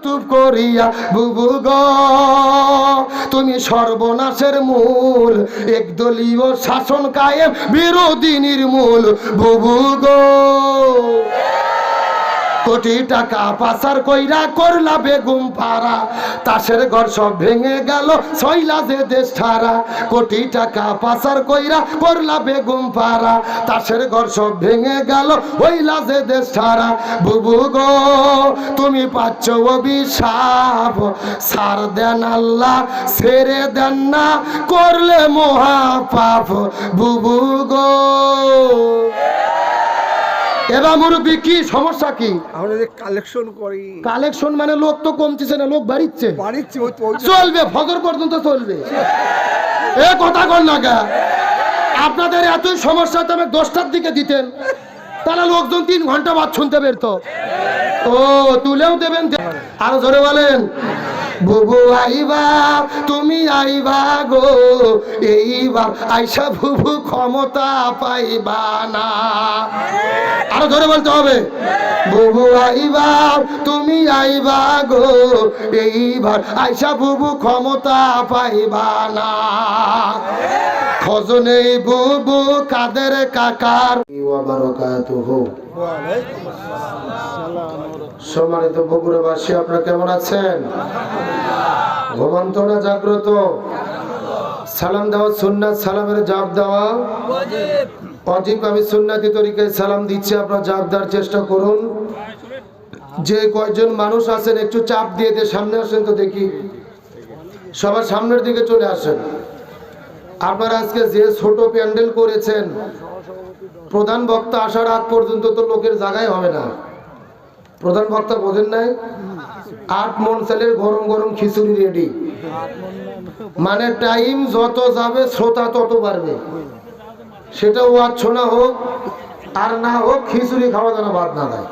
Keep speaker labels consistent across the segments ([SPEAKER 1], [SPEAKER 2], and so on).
[SPEAKER 1] স্তূপ করিয়া বুবু গো তুমি সর্বনাশের মূল, একদলীয় শাসন কায়েম বিরোধী নির্মূল বুবু গো। কোটি টাকা পাচার কইরা করলা বেগম পাড়া, তাসের ঘর সব ভেঙে গেল ছয়লা যে দেশ ছাড়া। কোটি টাকা পাচার কইরা করলা বেগম পাড়া, তাসের ঘর সব ভেঙে গেল হইলা যে দেশ ছাড়া বুবু গো তুমি পাচ্ছ অভিশাপ, ছাড় দেন আল্লাহ ছেড়ে দেন না করলে মহা পাপ বুবু গো। এবার মুরব্বী কি সমস্যা কি?
[SPEAKER 2] আমরা যে কালেকশন করি,
[SPEAKER 1] কালেকশন মানে লোক তো কমতেছে না, লোক বাড়িচ্ছে। চলবে ফজর পর্যন্ত চলবে, এ কথা কর না গা। আপনাদের এতই সমস্যা তবে 10টার দিকে দিতেন, তাহলে লোকজন 3 ঘন্টা বাদ শুনতে পেরতো। ও তুলেও দেবেন। আরো জোরে বলেন বুবু আইবা তুমি আইবা গো, এইবার আইসা বুবু ক্ষমতা পাইবা না। আরো ধরে বলতে হবে বুবু আইবা তুমি আইবা গো, এইবার আইসা বুবু ক্ষমতা পাইবা না। খজনে বুবু কাদের কাকার সম্মানিত বগুড়াবাসী আপনারা কেমন আছেন? ঘুমন্ত না জাগ্রত? সালাম দেওয়া সুন্নাত, সালামের জবাব দেওয়া ওয়াজিব। আমি সুন্নতি তরিকায় সালাম দিচ্ছি, আপনারা জবাব দেওয়ার চেষ্টা করুন। যে কয়জন মানুষ আছেন একটু চাপ দিয়ে সামনে আসেন তো দেখি, সবার সামনের দিকে চলে আসেন। আপনারা আজকে যে ছোট প্যান্ডেল করেছেন, প্রধান বক্তা আসার আগ পর্যন্ত তো লোকের জায়গায় হবে না। প্রধান বক্তা বোঝেন নাই, 8 মণ চালের গরম গরম খিচুড়ি রেডি, মানে টাইম যত যাবে শ্রোতা তত বাড়বে। সেটা ওয়াজ শোনা হোক আর না হোক, খিচুড়ি খাওয়া যেন বাদ না দেয়।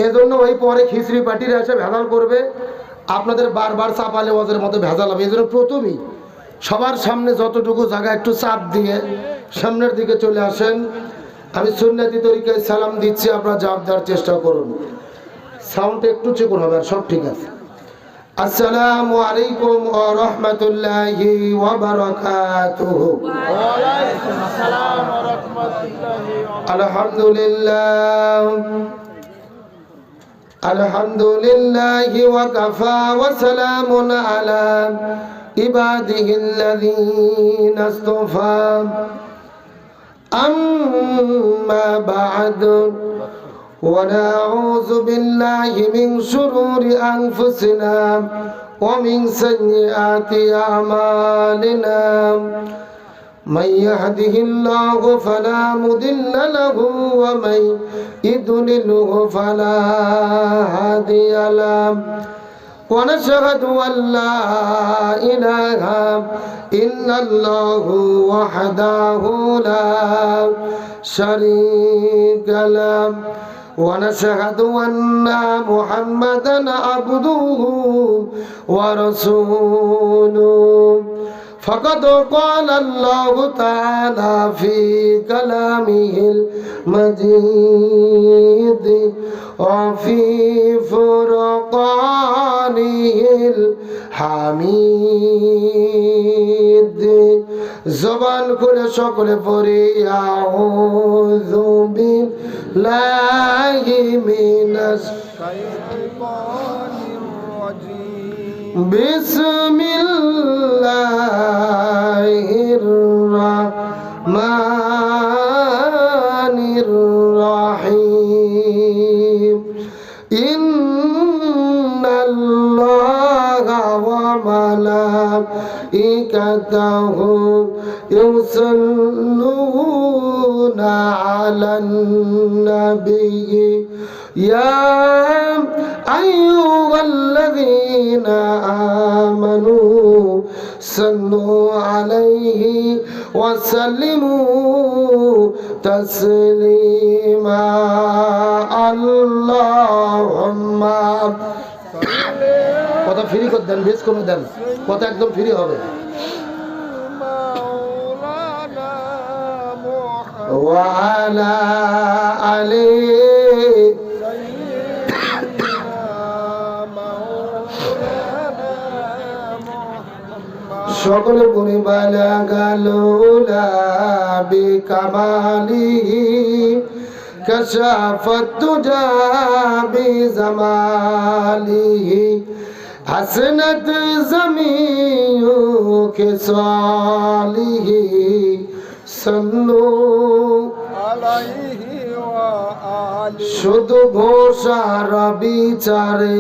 [SPEAKER 1] এজন্য ওই পরে খিচুড়ি পার্টিরা এসে ভেজাল করবে, আপনাদের বারবার চাপালে ওয়াজের মতো ভেজাল হবে। এই জন্য প্রথমেই সবার সামনে যতটুকু জায়গা একটু চাপ দিয়ে সামনের দিকে চলে আসেন। আমি সুন্নতি তরিকায় সালাম দিচ্ছি, আপনারা জবাব দেওয়ার চেষ্টা করুন। সাউন্ড একটু চিকন হবে, আর সব ঠিক আছে। আসসালামু আলাইকুম ওয়া রাহমাতুল্লাহি ওয়া বারাকাতুহু। ওয়া আলাইকুম আসসালাম ওয়া রাহমাতুল্লাহি ওয়া বারাকাতুহু। আলহামদুলিল্লাহ আলহামদুলিল্লাহি ওয়া কাফা ওয়া সালামুন আলা ইবাদিহিল্লাযীনা ইসতাফা। أما بعد ونعوذ بالله من شرور أنفسنا ومن سيئات أعمالنا، من يهده الله فلا مضل له ومن يضلله فلا هادي له، ونشهد أن لا إله إلا الله وحده لا شريك له، ونشهد أن محمدا عبده ورسوله. فقد قال الله تعالى في كلامه المجيد وفي فرقانه الحميد। জবান করে সকলে পড়ি আউযু বিল্লাহি মিনাশ শাইতানির রাজীম। বিসমিল্লাহির রাহমানির রাহিম। ইন্নাল্লাহা ওয়া মালাইকাতাহু ইউসাল্লুনা আলান নাবিয়্যি ইয়া আইয়ুহাল্লাযীনা আমানু সাল্লু আলাইহি ওয়া সাল্লিমু তাসলিমা। আল্লাহুম্মা কথা ফ্রি করে দেন, বেশ করে দেন, কথা একদম ফ্রি হবে। ওয়া আলা আলি সকলে পড়ি বালাগালুলা বিকামালিহি কাশাফাত তুজা বিজামালিহি হাসনাত জামিউ খিসালিহি সাল্লু
[SPEAKER 2] আলাইহি ওয়া আলিহি
[SPEAKER 1] শুধু ঘোষার বিচারে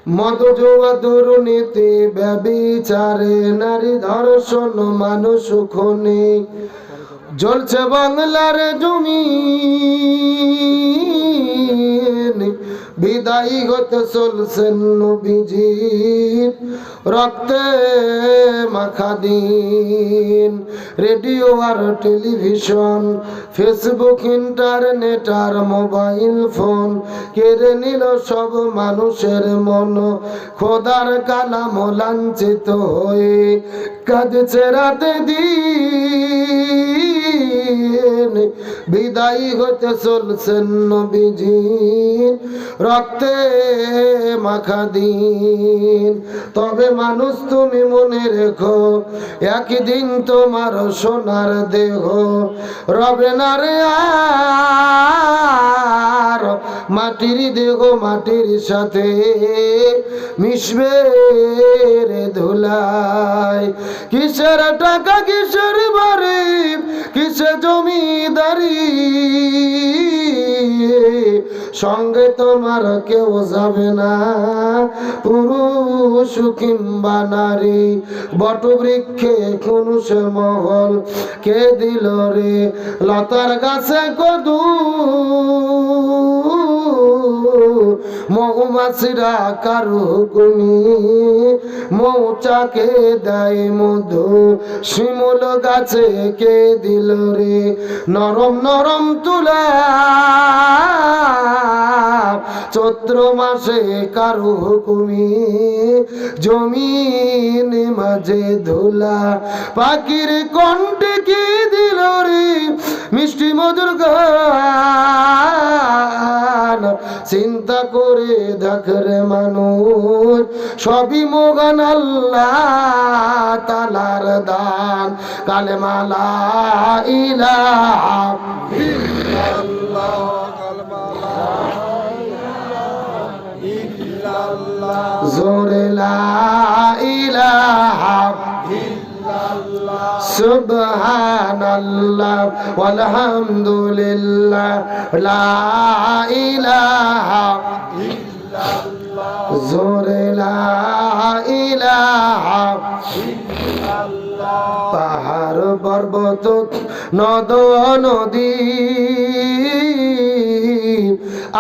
[SPEAKER 1] মদ জুয়া দুর্নীতি ব্যভিচারে নারী ধর্ষণ মানুষ খুনি জ্বলছে বাংলার জমিন বিদায়ী হতে চলছেন নবীজির রক্তে মাখা দিন রেডিও আর টেলিভিশন ফেসবুক ইন্টারনেট আর মোবাইল ফোন কেড়ে নিল সব মানুষের মন খোদার কালাম লাঞ্ছিত হয়ে কাঁদছে রাতে দিন বিদায়ী হতে চলছেন নবীজি রক্তে মাখা দিন তবে মানুষ তুমি মনে রেখো একদিন তোমার সোনার দেহ রবে না রে আর মাটির দেহ মাটির সাথে মিশবে রে ধুলায় কিসের টাকা কিসের বাড়ি কিসে জমিদারি সঙ্গে তোমার কেউ যাবে না পুরুষ কিংবা নারী বটবৃক্ষে কুনুষে মহল কে দিল রে লতার গাছে কদু মৌমাছিরা কারু হুকুমি মৌচাকে দেয় মধু শিমুল গাছে কে দিল রে নরম নরম তুলা চৈত্র মাসে কারু হুকুমি জমিন মাঝে ধুলা পাখির কণ্ঠে কি দিল রে মিষ্টি মধুর গান চিন্তা করে দেখ রে মানুষ সবই মগান আল্লাহ তালার দান কালেমা লা ইলাহা
[SPEAKER 2] ইল্লাল্লাহ কালমা লা ইলাহা ইল্লাল্লাহ
[SPEAKER 1] জোরে লা ইলাহা
[SPEAKER 2] ইল্লাল্লাহ
[SPEAKER 1] সুবহানাল্লাহ ওয়ালহামদুলিল্লাহ লা ইলাহা
[SPEAKER 2] ইল্লাল্লাহ
[SPEAKER 1] জোরে লা ইলাহা
[SPEAKER 2] ইল্লাল্লাহ
[SPEAKER 1] পাহাড় পর্বত নদ নদী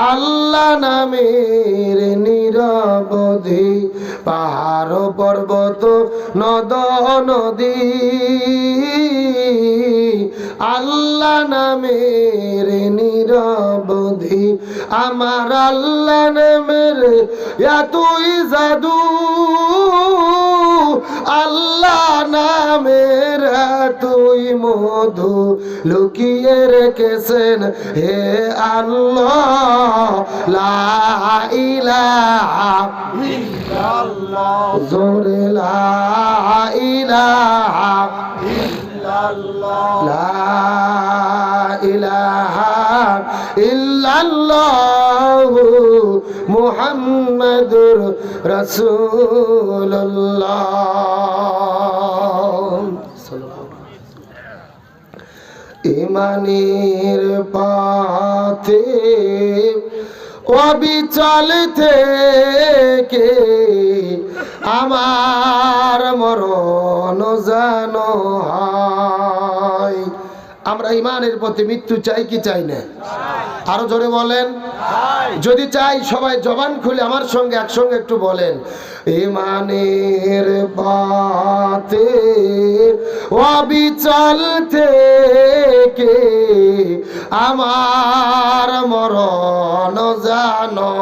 [SPEAKER 1] আল্লাহ নামের নিরবধি পাহাড় পর্বত নদ নদী আল্লাহ নামের নিরবধি আমার আল্লাহ নামের এতই জাদু আল্লাহ নামের তুই মধু লুকিয়ে রেখেছেন হে আল্লাহ লা ইলাহা
[SPEAKER 2] ইল্লাল্লাহ
[SPEAKER 1] জোরে লা ইলাহা
[SPEAKER 2] ইল্লাল্লাহ
[SPEAKER 1] লা ইলাহা ইল্লাল্লাহ মুহাম্মাদুর রাসূলুল্লাহ ইমানের পথে অবিচল থেকে আমার মরণ জানো হয় আমরা ইমানের পথে মৃত্যু চাই কি চাই না আরো জোরে বলেন যদি চাই সবাই জবান খুলে আমার সঙ্গে একসঙ্গে একটু বলেন ইমানের পথে অবিচল থেকে আমার মরণ জানো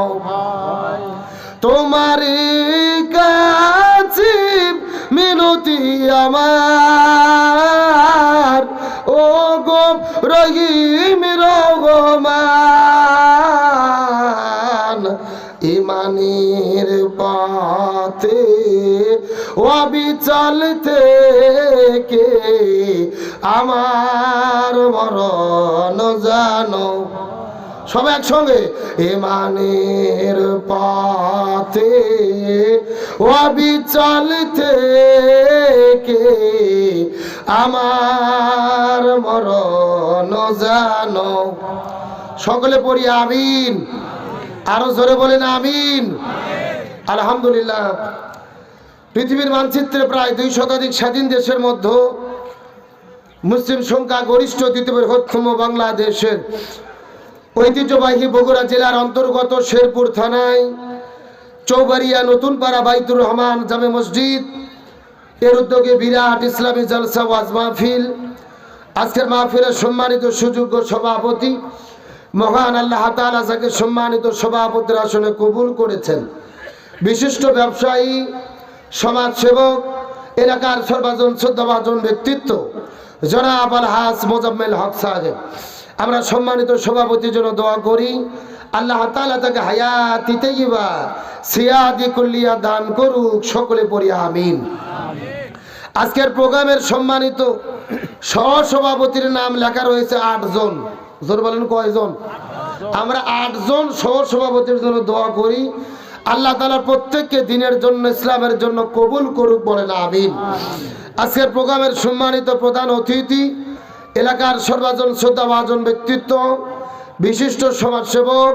[SPEAKER 1] তোমার কাছে মিনতি আমার ও গো রহিম রহমান ইমানের পথে অবিচল থেকে আমার মরণ জানো। সবাই একসঙ্গে ইমানের পথে অবিচল থেকে আমার মরণ জানো। সকলে পড়ি আমিন। আরো জোরে বলেন আমিন। আলহামদুলিল্লাহ। পৃথিবীর মানচিত্রে প্রায় 2 শতাধিক স্বাধীন দেশের মধ্যে মুসলিম সংখ্যা গরিষ্ঠ দ্বিতীয় বৃহত্তম বাংলাদেশের ঐতিহ্যবাহী বগুড়া জেলার অন্তর্গত শেরপুর থানায় চৌবাড়িয়া নতুন পাড়া বাইতুর রহমান জামে মসজিদ এর উদ্যোগে বিরাট ইসলামী জলসা ওয়াজ মাহফিল। আজকের মাহফিলের সম্মানিত সুযোগ্য সভাপতি মহান আল্লাহ তাআলা যাকে সম্মানিত সভাপতির আসনে কবুল করেছেন, বিশিষ্ট ব্যবসায়ী, সমাজসেবক, এলাকার সর্বজন শ্রদ্ধাভাজন ব্যক্তিত্ব জনাব আলহাজ মোজাম্মেল হক সাহেব। আমরা সম্মানিত সভাপতির জন্য দোয়া করি, আল্লাহ তাআলা তাকে হায়াতি তাইয়্যিবা সিয়াদি কুল্লিয়া দান করুক। সকলে পড়ি আমিন। আজকের প্রোগ্রামের সম্মানিত সহসভাপতির নাম লেখা রয়েছে 8 জন। জোর বলেন কয়জন? আমরা 8 জন সহসভাপতির জন্য দোয়া করি, আল্লাহ তাআলা প্রত্যেককে দিনের জন্য, ইসলামের জন্য কবুল করুক, বলেন আমিন। আজকের প্রোগ্রামের সম্মানিত প্রধান অতিথি, এলাকার সর্বজন শ্রদ্ধাভাজন ব্যক্তিত্ব, বিশিষ্ট সমাজসেবক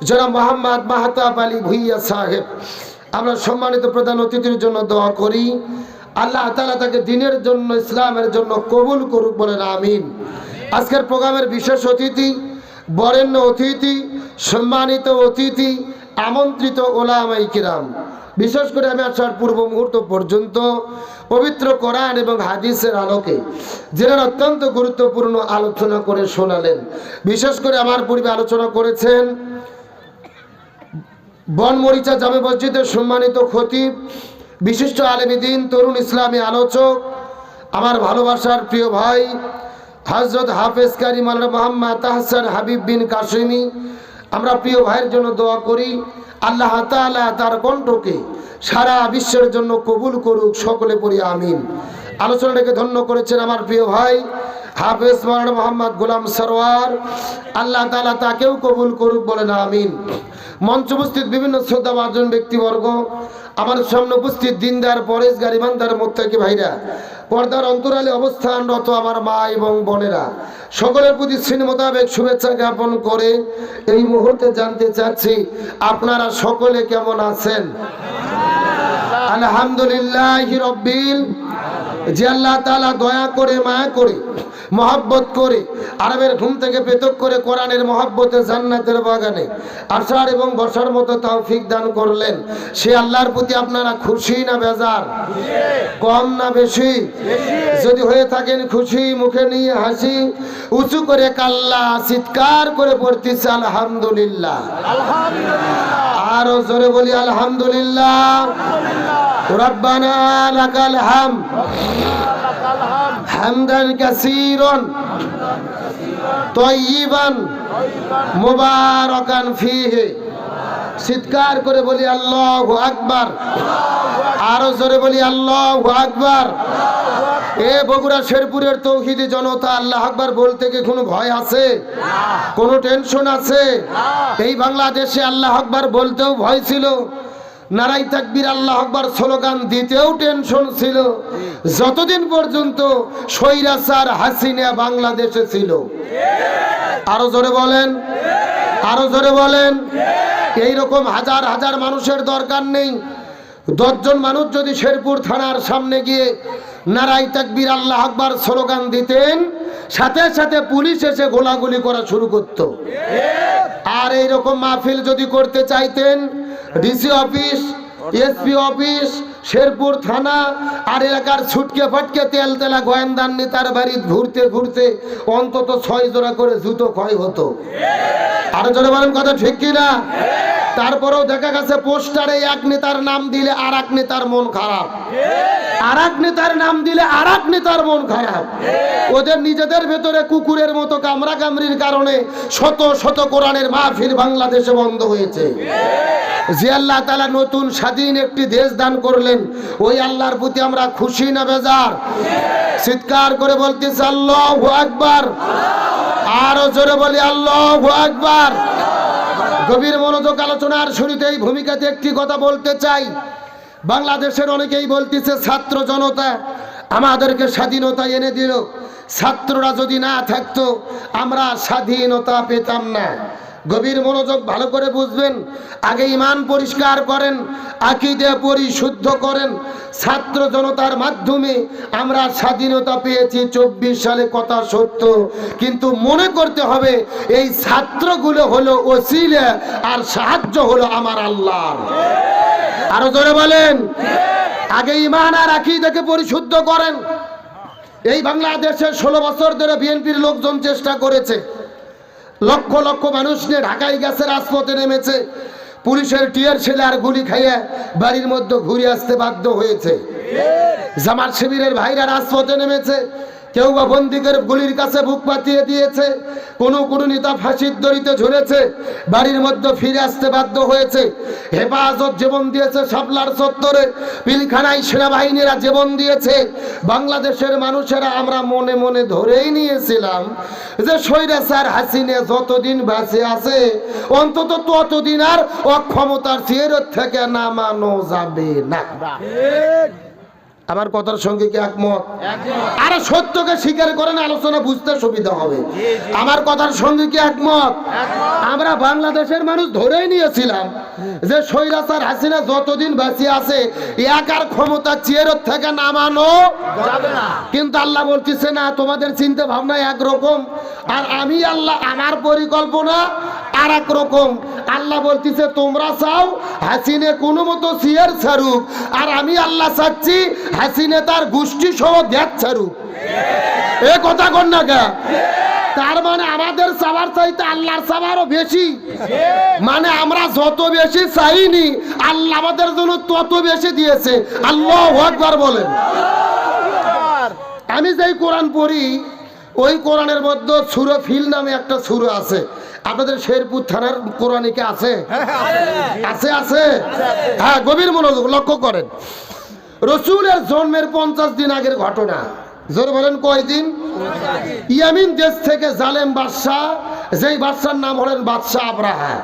[SPEAKER 1] জনাব মোহাম্মদ মাহতাব আলী ভুইয়া সাহেব। আমরা সম্মানিত প্রধান অতিথির জন্য দোয়া করি, আল্লাহ তাআলা তাকে দিনের জন্য, ইসলামের জন্য কবুল করুক, বলেন আমিন। আজকের প্রোগ্রামের বিশেষ অতিথি, বরেণ্য অতিথি, সম্মানিত অতিথি, আমন্ত্রিত ওলামায়ে কিরাম, বিশেষ করে আমি আসার পূর্ব মুহূর্ত পর্যন্ত পবিত্র কোরআন এবং হাদিসের আলোকে যারা অত্যন্ত গুরুত্বপূর্ণ আলোচনা করে শোনালেন। বিশেষ করে আমার পূর্বে আলোচনা করেছেন বনমরিচা জামে মসজিদের সম্মানিত খতিব, বিশিষ্ট আলেমী দ্বীন, তরুণ ইসলামী আলোচক, আমার ভালোবাসার প্রিয় ভাই হযরত হাফেজ কারি মাওলানা মুহাম্মদ তাহসান হাবিব বিন কাসেমি। আমরা প্রিয় ভাইয়ের জন্য দোয়া করি, আল্লাহ তাআলা তার কণ্ঠকে সারা বিশ্বের জন্য কবুল করুক। সকলে পড়ি আমিন। আলোচনাটাকে ধন্য করেছেন আমার প্রিয় ভাই হাফেজ মাওলানা মুহাম্মদ গোলাম সরওয়ার, আল্লাহ তাআলা তাকেও কবুল করুক, বলেন আমিন। মঞ্চ উপস্থিত বিভিন্ন শ্রদ্ধাভাজন ব্যক্তিবর্গ, আমার সামনে উপস্থিত দিনদার, পরেশগার, ইমানদার, মুত্তাকি ভাইরা, পর্দার অন্তরালে অবস্থানরত আমার মা এবং বোনেরা, সকলের প্রতি শ্রেণী মোতাবেক শুভেচ্ছা জ্ঞাপন করে এই মুহূর্তে জানতে চাচ্ছি আপনারা সকলে কেমন আছেন? আলহামদুলিল্লাহি রাব্বিল। যে আল্লাহ তাআলা দয়া করে, মায়া করে, মহব্বত করে, আরবের ঘুম থেকে পৃথক করে কোরআনের মহব্বতে জান্নাতের বাগানে আসার এবং বসার মতো তৌফিক দান করলেন, সে আল্লাহর প্রতি আপনারা খুশি না বেজার? কম না বেশি? যদি হয়ে থাকেন খুশি, মুখে নিয়ে হাসি, উঁচু করে কাল্লা চিৎকার করে পড়তেছে আলহামদুলিল্লাহ। আরো জোরে বলি আলহামদুলিল্লাহ। রব্বানা লাকাল হামদ হামদান কাসীরান তাইয়িবান মুবারাকান ফীহি। চিৎকার করে বলি আল্লাহু আকবার। আরো জোরে বলি আল্লাহু আকবার। এ বগুড়া শেরপুরের তৌহিদি জনতা, আল্লাহ আকবার বলতে কি কোনো ভয় আছে? কোনো টেনশন আছে? এই বাংলাদেশে আল্লাহ আকবার বলতেও ভয় ছিল, নারাই তাকবীর আল্লাহ আকবার স্লোগান দিতেও টেনশন ছিল, যতদিন পর্যন্ত স্বৈরাচার হাসিনা বাংলাদেশে ছিল। আরো জোরে বলেন, আরো জোরে বলেন। এইরকম হাজার হাজার মানুষের দরকার নেই। 10 জন মানুষ যদি শেরপুর থানার সামনে গিয়ে নারাই তাকবীর আল্লাহ আকবার স্লোগান দিতেন, সাথে সাথে পুলিশ এসে গোলাগুলি করা শুরু করত। আর এইরকম মাহফিল যদি করতে চাইতেন, DC office, SP office, Sherpur থানা আর এলাকার ছুটকে ফাটকে তেল তেলা গোয়েন্দার নেতার বাড়ি ঘুরতে ঘুরতে অন্তত 6 জোড়া করে জুতো ক্ষয় হতো। আরো জোরে বলেন কথা ঠিক কিনা? তারপরেও দেখা গেছে পোস্টারে এক নেতার নাম দিলে আর এক নেতার মন খারাপ, আর এক নেতার নাম দিলে আর এক নেতার মন খারাপ। ওদের নিজেদের ভেতরে কুকুরের মতো কামড়া কামড়ির কারণে শত শত কোরআনের মাহফিল বাংলাদেশে বন্ধ হয়েছে। যে আল্লাহ তাআলা নতুন স্বাধীন একটি দেশ দান করলেন, ওই আল্লাহর প্রতি আমরা খুশি না বেজার? চিৎকার করে বলতেছি আল্লাহু আকবার। আরো জোরে বলি আল্লাহু আকবার। গভীর মনোযোগ আলোচনার শুরুতে এই ভূমিকাতে একটি কথা বলতে চাই। বাংলাদেশের অনেকেই বলতেছে ছাত্র জনতা আমাদেরকে স্বাধীনতা এনে দিল, ছাত্ররা যদি না থাকতো আমরা স্বাধীনতা পেতাম না। গভীর মনোযোগ ভালো করে বুঝবেন, আগে ঈমান পরিষ্কার করেন, আকীদা পরিশুদ্ধ করেন। ছাত্র জনতার মাধ্যমে আমরা স্বাধীনতা পেয়েছি 24 সালে, কথা সত্য, কিন্তু মনে করতে হবে এই ছাত্রগুলো হলো ওসিলা আর সাহায্য হলো আমার আল্লাহর। আরো জোরে বলেন, আগে ঈমান আর আকীদাকে পরিশুদ্ধ করেন। এই বাংলাদেশে 16 বছর ধরে বিএনপির লোকজন চেষ্টা করেছে, লক্ষ লক্ষ মানুষ নিয়ে ঢাকায় গেছে, রাজপথে নেমেছে, পুলিশের টিয়ার ছেলে আর গুলি খাইয়ে বাড়ির মধ্যে ঘুরে আসতে বাধ্য হয়েছে। জামাত শিবিরের ভাইরা রাজপথে নেমেছে, কেউ বা বন্দুকের গুলির কাছে বুক পাতিয়ে দিয়েছে, কোনো নেতা ফাঁসির দড়িতে ঝুলেছে, বাড়ির মধ্যে ফিরে আসতে বাধ্য হয়েছে। হেফাজত জীবন দিয়েছে শাপলার চত্বরে, পিলখানায় সেনাবাহিনীরা জীবন দিয়েছে। বাংলাদেশের মানুষেরা আমরা মনে মনে ধরেই নিয়েছিলাম যে স্বৈরাচার হাসিনা যতদিন বেঁচে আছে অন্তত ততদিন আর অক্ষমতার চেয়ার থেকে নামানো যাবে না। আমার কথার সঙ্গে কি একমত? আরে সত্যকে স্বীকার করেন, আলোচনা বুঝতে সুবিধা হবে। আমার কথার সঙ্গে কি একমত? আমরা বাংলাদেশের মানুষ ধরেই নিয়েছিলাম যে স্বৈরাচার হাসিনা যতদিন বেঁচে আছে একার ক্ষমতা চেয়ার থেকে নামানো যাবে না। কিন্তু আল্লাহ বলতেছে না, তোমাদের চিন্তা ভাবনা একরকম আর আমি আল্লাহ আমার পরিকল্পনা আর এক রকম। আল্লাহ বলতেছে তোমরা চাও হাসিনা কোনো মতো চেয়ার ছাড়ুক, আর আমি আল্লাহ চাচ্ছি হাসিনা তার গোষ্ঠী সহ দেশ ছাড়ুক। এ কথা কন না কে? তার মানে আমাদের চাওয়ার চাইতে আল্লাহর চাওয়ারও বেশি। মানে আমরা যত বেশি চাইনি আল্লাহ আমাদের জন্য তত বেশি দিয়েছে। আল্লাহু আকবার বলেন। আমি যেই কোরআন পড়ি ওই কোরআনের মধ্যে সূরা ফিল নামে একটা সূরা আছে। আপনাদের শেরপুর থানার কোরআনে কি আছে? আছে আছে। হ্যাঁ, গভীর মনোযোগ লক্ষ্য করেন। রসুলের জন্মের 50 দিন আগের ঘটনা। জোর বলেন কয়দিন? ইয়ামিন দেশ থেকে জালেম বাদশাহ, যেই বাদশার নাম হলেন বাদশাহ আব্রাহা,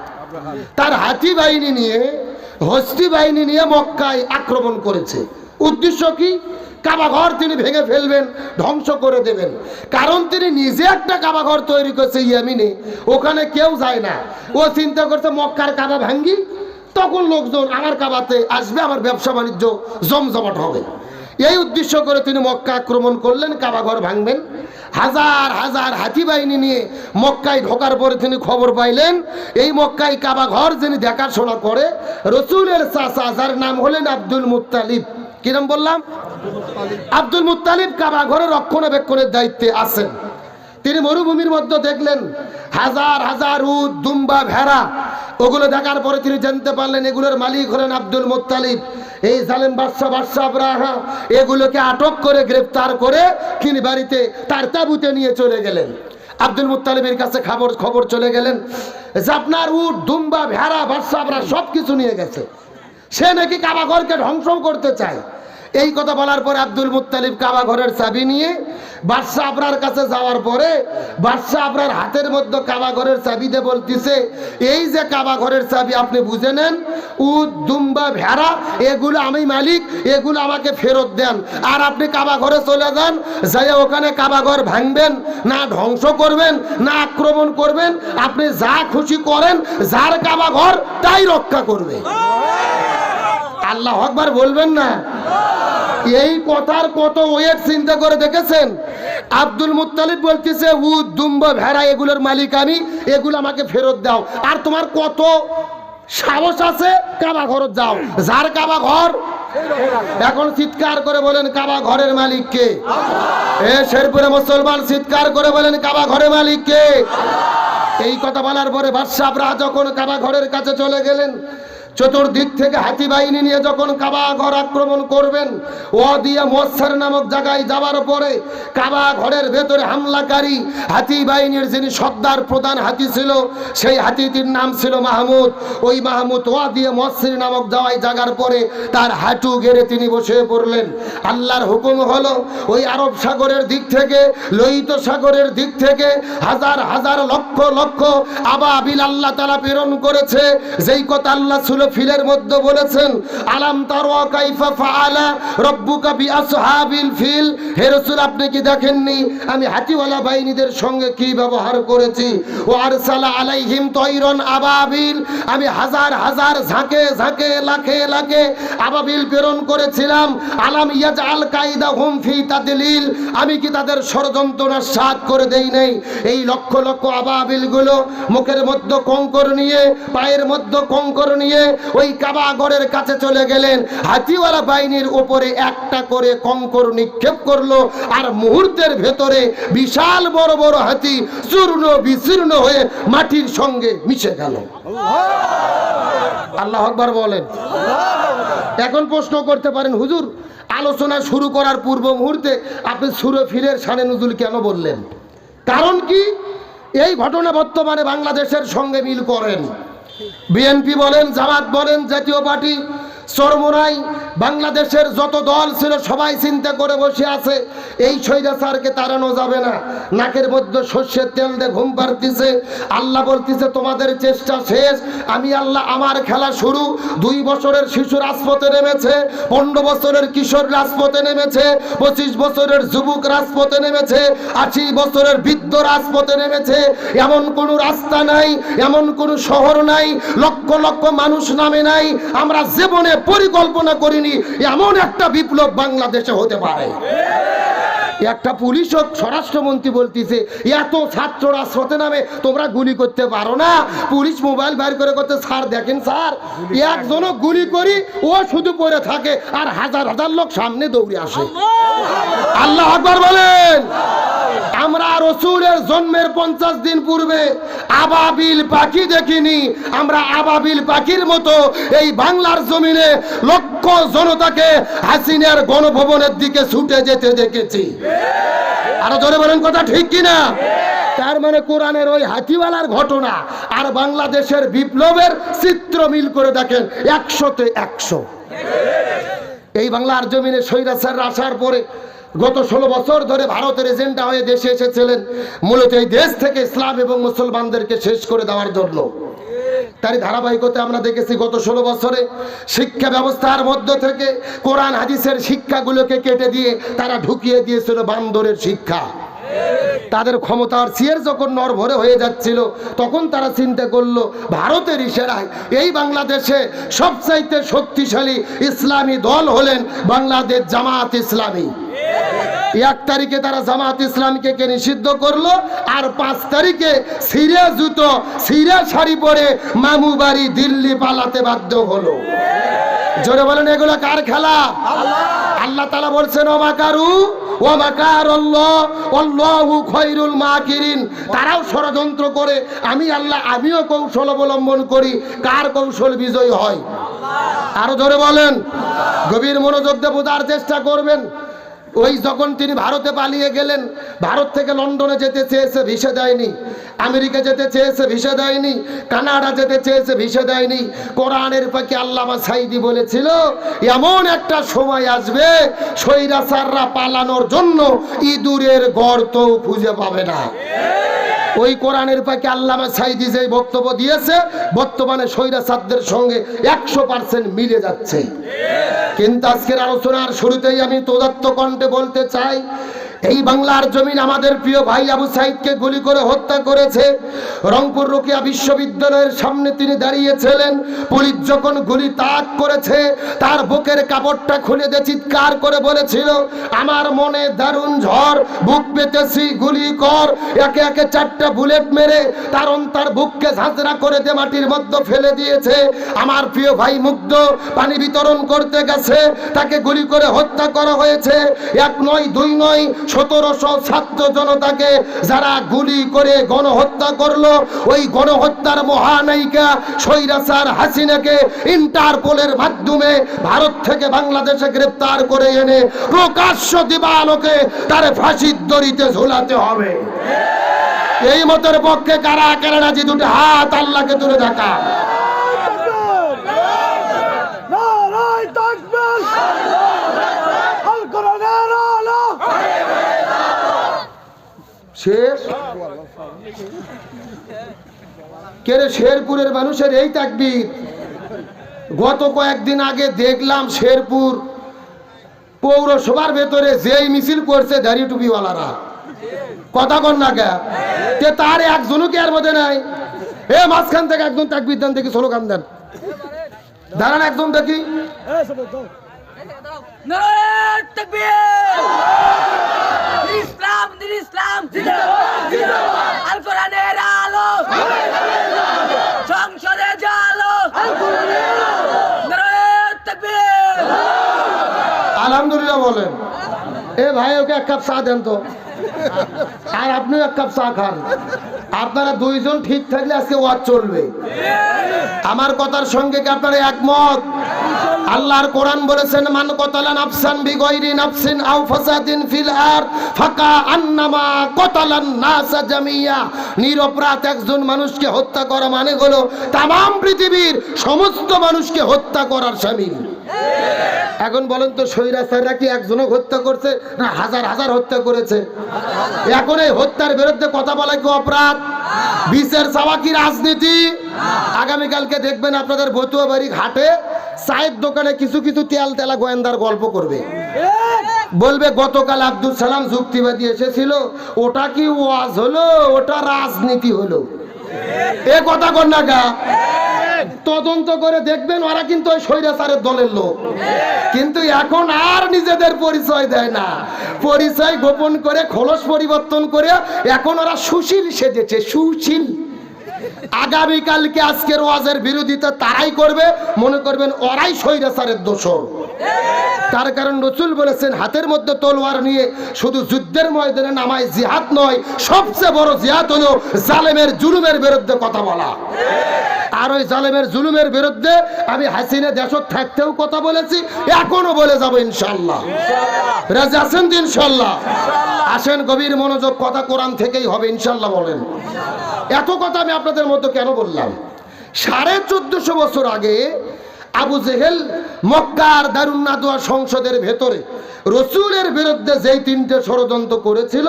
[SPEAKER 1] তার হাতি বাহিনী নিয়ে হস্তি বাহিনী নিয়ে মক্কায় আক্রমণ করেছে। উদ্দেশ্য কি? কাবাঘর তিনি ভেঙে ফেলবেন, ধ্বংস করে দেবেন। কারণ তিনি নিজে একটা কাবাঘর তৈরি করছে ইয়ামিনে, ওখানে কেউ যায় না। ও চিন্তা করছে মক্কার কাবা ভাঙ্গি, তখন লোকজন আমার কাবাতে আসবে, আমার ব্যবসা বাণিজ্য জমজমাট হবে। এই উদ্দেশ্য করে তিনি মক্কা আক্রমণ করলেন, কাবাঘর ভাঙবেন। হাজার হাজার হাতি বাহিনী নিয়ে মক্কায় ঢোকার পরে তিনি খবর পাইলেন এই মক্কায় কাবাঘর যিনি দেখাশোনা করে রসুলের চাচা, যার নাম হলেন আব্দুল মুত্তালিব। কি নাম বললাম? আব্দুল মুত্তালিব কাবাঘরের রক্ষণাবেক্ষণের দায়িত্বে আছেন। তিনি মরুভূমির মধ্যে দেখলেন হাজার হাজার উট, দুম্বা, ভেড়া। ওগুলো দেখার পরে তিনি জানতে পারলেন এগুলোর মালিক হলেন আব্দুল মুত্তালিব। এই জালেম বাদশাহ আব্রাহা এগুলোকে আটক করে গ্রেফতার করে তিনি বাড়িতে তার তাঁবুতে নিয়ে চলে গেলেন। আব্দুল মুত্তালিবের কাছে খবর চলে গেলেন যে আপনার উট, দুম্বা, ভেড়া বাদশাহ আব্রাহা সব কিছু নিয়ে গেছে, সে নাকি কাবাঘরকে ধ্বংস করতে চায়। এই কথা বলার পরে আব্দুল মুত্তালিব কাবাঘরের চাবি নিয়ে বাদশাহ আব্রাহর কাছে যাওয়ার পরে বাদশাহ আব্রাহর হাতের মধ্যে কাবাঘরের চাবিতে বলতেছে এই যে কাবাঘরের চাবি আপনি বুঝে নেন, উট, দুম্বা, ভেড়া এগুলো আমি মালিক, এগুলো আমাকে ফেরত দেন। আর আপনি কাবাঘরে চলে যান, যাই ওখানে কাবাঘর ভাঙবেন না, ধ্বংস করবেন না, আক্রমণ করবেন, আপনি যা খুশি করেন, যার কাবাঘর তাই রক্ষা করবে। আল্লাহু আকবার বলবেন না? এই কথার কত ওয়েট চিন্তা করে দেখেছেন? আব্দুল মুত্তালিব বলতেছে উট, দুম্বা, ভেড়া এগুলোর মালিক আমি, এগুলো আমাকে ফেরত দাও। আর তোমার কত সাহস আছে কাবাঘর যাও, যার কাবাঘর। এখন চিৎকার করে বলেন কাবাঘরের মালিক কে? এ শেরপুরে মুসলমান চিৎকার করে বলেন কাবাঘরের মালিক কে? এই কথা বলার পরে বাদশাহ আব্রাহা যখন কাবাঘরের কাছে চলে গেলেন, চতুর্দিক থেকে হাতি বাহিনী নিয়ে যখন কাবা ঘর আক্রমণ করবেন, ওয়াদিয়া মুয়াসসার নামক জায়গায় যাওয়ার পরে কাবা ঘরের ভেতরে হামলাকারী হাতি বাহিনীর যিনি সর্দার প্রধান হাতি ছিল, সেই হাতিটির নাম ছিল মাহমুদ। ওই মাহমুদ ওয়াদিয়া মুয়াসসার নামক জায়গার পরে তার হাঁটু গেড়ে তিনি বসে পড়লেন। আল্লাহর হুকুম হলো ওই আরব সাগরের দিক থেকে, লোহিত সাগরের দিক থেকে হাজার হাজার লক্ষ লক্ষ আবাবিল আল্লাহ তাআলা প্রেরণ করেছে। যেই কথা আল্লাহ সূরা ফিলের মধ্যে বলেছেন, আলাম তারা কাইফা ফাআলা রাব্বুকা বিআসহাবিল ফিল, হে রাসূল আপনি কি দেখেননি আমি হাতিওয়ালা বাহিনীদের সঙ্গে কি ব্যবহার করেছি? ও আরসালা আলাইহিম তায়রান আবাবিল, আমি হাজার হাজার ঝাঁকে ঝাঁকে লাখে লাখে আবাবিল প্রেরণ করেছিলাম। আলাম ইয়াজআল কাইদাহুম ফি তাদলিল, আমি কি তাদের ষড়যন্ত্র নাশ করে দেই নাই? এই লক্ষ লক্ষ আবাবিল গুলো মুখের মধ্যে কঙ্কর নিয়ে, পায়ের মধ্যে কঙ্কর নিয়ে ওই কাবা ঘরের কাছে চলে গেলেন। হাতিওয়ালা বাহিনীর উপরে একটা করে কঙ্কর নিক্ষেপ করলো, আর মুহূর্তের ভেতরে বিশাল বড় বড় হাতি চূর্ণ বিচূর্ণ হয়ে মাটির সঙ্গে মিশে গেল। আল্লাহু আকবার বলেন। এখন প্রশ্ন করতে পারেন, হুজুর আলোচনা শুরু করার পূর্ব মুহূর্তে আপনি সূরা ফিলের শানে নুজুল কেন বললেন? কারণ কি, এই ঘটনা বর্তমানে বাংলাদেশের সঙ্গে মিল করেন। বিএনপি বলেন, জামাত বলেন, জাতীয় পার্টি, চরমোনাই, বাংলাদেশের যত দল ছিল সবাই চিন্তা করে বসে আছে এই স্বৈরাচারকে তাড়ানো যাবে না। নাকের মধ্যে সর্ষের তেল দিয়ে ঘুম পাড়তিছে। আল্লাহ বলতিছে তোমাদের চেষ্টা শেষ, আমি আল্লাহ আমার খেলা শুরু। 2 বছরের শিশু রাজপথে নেমেছে, 15 বছরের কিশোর রাজপথে নেমেছে, 25 বছরের যুবক রাজপথে নেমেছে, 80 বছরের বৃদ্ধ রাজপথে নেমেছে। এমন কোনো রাস্তা নাই, এমন কোনো শহর নাই, লক্ষ লক্ষ মানুষ নামে নাই, আমরা জীবনে পরিকল্পনা করিনি এমন একটা বিপ্লব বাংলাদেশে হতে পারে। একটা পুলিশ ও স্বরাষ্ট্রমন্ত্রী বলতেছে এত ছাত্র রাজপথে নামে তোমরা গুলি করতে পারো না? পুলিশ মোবাইল বাইর করে করতে, স্যার দেখেন স্যার, একজনও গুলি করি ও শুধু পড়ে থাকে আর হাজার হাজার লোক সামনে দৌড়ে আসে। আল্লাহ আকবার বলেন। আমরা রাসূলের জন্মের 50 দিন পূর্বে আবাবিল পাখি দেখিনি, আমরা আবাবিল পাখির মতো এই বাংলার জমিনে লক্ষ জনতাকে হাসিনার গণভবনের দিকে ছুটে যেতে দেখেছি। আরো জোরে বলেন, কথা ঠিক কিনা? তার মানে কোরআনের ওই হাতিওয়ালার ঘটনা আর বাংলাদেশের বিপ্লবের চিত্র মিল করে দেখেন 100-তে 100। এই বাংলার জমিনে স্বৈরাচার আসার পরে গত 16 বছর ধরে ভারতের এজেন্ডা হয়ে দেশে এসেছিলেন মূলত এই দেশ থেকে ইসলাম এবং মুসলমানদেরকে শেষ করে দেওয়ার জন্য। তারই ধারাবাহিকতা আমরা দেখেছি গত 16 বছরে শিক্ষা ব্যবস্থার মধ্য থেকে কোরআন হাদিসের শিক্ষাগুলোকে কেটে দিয়ে তারা ঢুকিয়ে দিয়েছিল বান্দরের শিক্ষা। তাদের ক্ষমতার চেয়ার যখন নড়বড়ে হয়ে যাচ্ছিল তখন তারা চিন্তা করলো ভারতের ইশারায় এই বাংলাদেশে সবচাইতে শক্তিশালী ইসলামী দল হলেন বাংলাদেশ জামাত ইসলামী। 1 তারিখে তারা জামাত ইসলামীকে নিষিদ্ধ করলো, আর 5 তারিখে সিরিয়া জুতো সিরিয়া শাড়ি পরে মামু বাড়ি দিল্লি পালাতে বাধ্য হলো। জোরে বলেন, এগুলো কার খেলা? আল্লাহ তাআলা বলছেন ওমাকারু ওয়া মাকারাল্লাহ আল্লাহু খায়রুল মাকিরিন। তারাও ষড়যন্ত্র করে, আমি আল্লাহ আমিও কৌশল অবলম্বন করি, কার কৌশল বিজয় হয়? আরো জোরে বলেন। গভীর মনোযোগ দিয়ে বোঝার চেষ্টা করবেন। ওই যখন তিনি ভারতে পালিয়ে গেলেন, ভারত থেকে লন্ডনে যেতে চেয়েছে, ভিসা দেয়নি। আমেরিকা যেতে চেয়েছে, ভিসা দেয়নি। কানাডা যেতে চেয়েছে, ভিসা দেয়নি। কোরআনের পাখি আল্লামা সাইদি বলেছিল এমন একটা সময় আসবে স্বৈরাচাররা পালানোর জন্য ইঁদুরের গর্ত খুঁজে পাবে না। ওই কোরআনের পাখি আল্লামা সাইদি যে বক্তব্য দিয়েছে বর্তমানে স্বৈরাচারদের সঙ্গে 100% মিলে যাচ্ছে। কিন্তু আজকের আলোচনার শুরুতেই আমি তদাত্ত কণ্ঠে বলতে চাই, এই বাংলার জমিন আমাদের প্রিয় ভাই আবু সাইদকে গুলি করে হত্যা করেছে। রংপুর রোকেয়া বিশ্ববিদ্যালয়ের সামনে তিনি দাঁড়িয়েছিলেন, পুলিশ যখন গুলি তাক করেছে তার বুকের কাপড়টা খুলে দিয়ে চিৎকার করে বলেছিল আমার মনে দারুণ ঝড়, বুক পেতেছি, গুলি কর। একে একে 4টা বুলেট মেরে তার বুককে ঝাঁঝরা করে দিয়ে মাটির মধ্যে ফেলে দিয়েছে। আমার প্রিয় ভাই মুগ্ধ পানি বিতরণ করতে গেছে, তাকে গুলি করে হত্যা করা হয়েছে। 1 নয় 2 নয়, 1700 ছাত্র জনতাকে যারা গুলি করে গণহত্যা করলো, ওই গণহত্যার মহানায়িকা স্বৈরাচার হাসিনাকে ইন্টারপোলের মাধ্যমে ভারত থেকে বাংলাদেশে গ্রেফতার করে এনে প্রকাশ্য দিবালোকে তার ফাঁসির দড়িতে ঝুলাতে হবে। এই মতের পক্ষে কারা কারা রাজি? দুটো হাত আল্লাহকে তুলে দেখা। শেষ কেরে শেরপুরের মানুষের এই তাকবীর। গত কয়েকদিন আগে দেখলাম শেরপুর পৌরসভার ভেতরে যেই মিছিল করছে দাড়ি টুপিওয়ালারা, কথা কন না কে, তার একজনও কি এর মধ্যে নাই? এ মাঝখান থেকে একজন তাকবীর দেন দেখি, স্লোগান দেন, দাঁড়ান একজন দেখি।
[SPEAKER 3] নারায়ে তাকবীর, ইসলাম দিন ইসলাম জিন্দাবাদ জিন্দাবাদ, আল কোরআনের আলো সংসদে জালো, আল কোরআনের আলো, নারায়ে তাকবীর।
[SPEAKER 1] আলহামদুলিল্লাহ বলেন। এ ভাই ওকে এক কাপ চা দেন তো, আর আপনিও এক কাপ চা খান। আপনারা দুইজন ঠিক থাকলে আজকে ওয়াজ চলবে। আমার কথার সঙ্গে কি আপনারা একমত? আল্লাহর কোরআন বলেছেন, মান কতালা নাফসান বিগাইরি নাফসিন আও ফাসাদিন ফিল আরদ ফাকা আন্নামা কতালান নাস জামিয়া। নিরপরাধ একজন মানুষকে হত্যা করা মানে হলো তামাম পৃথিবীর সমস্ত মানুষকে হত্যা করার শামিল। এখন বলেন তো, স্বৈরাচাররা কি একজনও হত্যা করছে না হাজার হাজার হত্যা করেছে? এখন এই হত্যার বিরুদ্ধে কথা বলা কি অপরাধ? বিচার চাওয়া কি রাজনীতি? আগামীকালকে দেখবেন আপনাদের বতুয়া বাড়ি ঘাটে চায়ের দোকানে কিছু কিছু তেল তেলা গোয়েন্দার গল্প করবে, বলবে গতকাল আব্দুল সালাম যুক্তিবাদী এসেছিল, ওটা কি ওয়াজ হলো, ওটা রাজনীতি হলো। এ কথা কন না গা। তদন্ত করে দেখবেন ওরা কিন্তু ওই স্বৈরাচারের দলের লোক, কিন্তু এখন আর নিজেদের পরিচয় দেয় না, পরিচয় গোপন করে খোলস পরিবর্তন করে এখন ওরা সুশীল সেজেছে, সুশীল। আগামীকালকে আজকের ওয়াজের বিরোধিতা তারাই করবে, মনে করবেন ওরাই স্বৈরাচারের দোষর। তার কারণ রাসূল বলেছেন, হাতের মধ্যে তলোয়ার নিয়ে শুধু যুদ্ধের ময়দানে নামায় জিহাদ নয়, সবচেয়ে বড় জিহাদ হলো জালেমের জুলুমের বিরুদ্ধে কথা বলা। আর ওই জালেমের জুলুমের বিরুদ্ধে আমি হাসিনা দেশত থাকতেও কথা বলেছি, এখনো বলে যাব ইনশাআল্লাহ। রাজি আছেন তো ইনশাআল্লাহ? আসেন গভীর মনোযোগ, কথা কোরআন থেকেই হবে ইনশাআল্লাহ। বলেন এত কথা আমি আপনাদের মধ্যে কেন বললাম? 1450 বছর আগে আবু জেহেল মক্কার দারুন নাদওয়া সংসদের ভেতরে রাসূলের বিরুদ্ধে যেই তিনটে ষড়যন্ত্র করেছিল,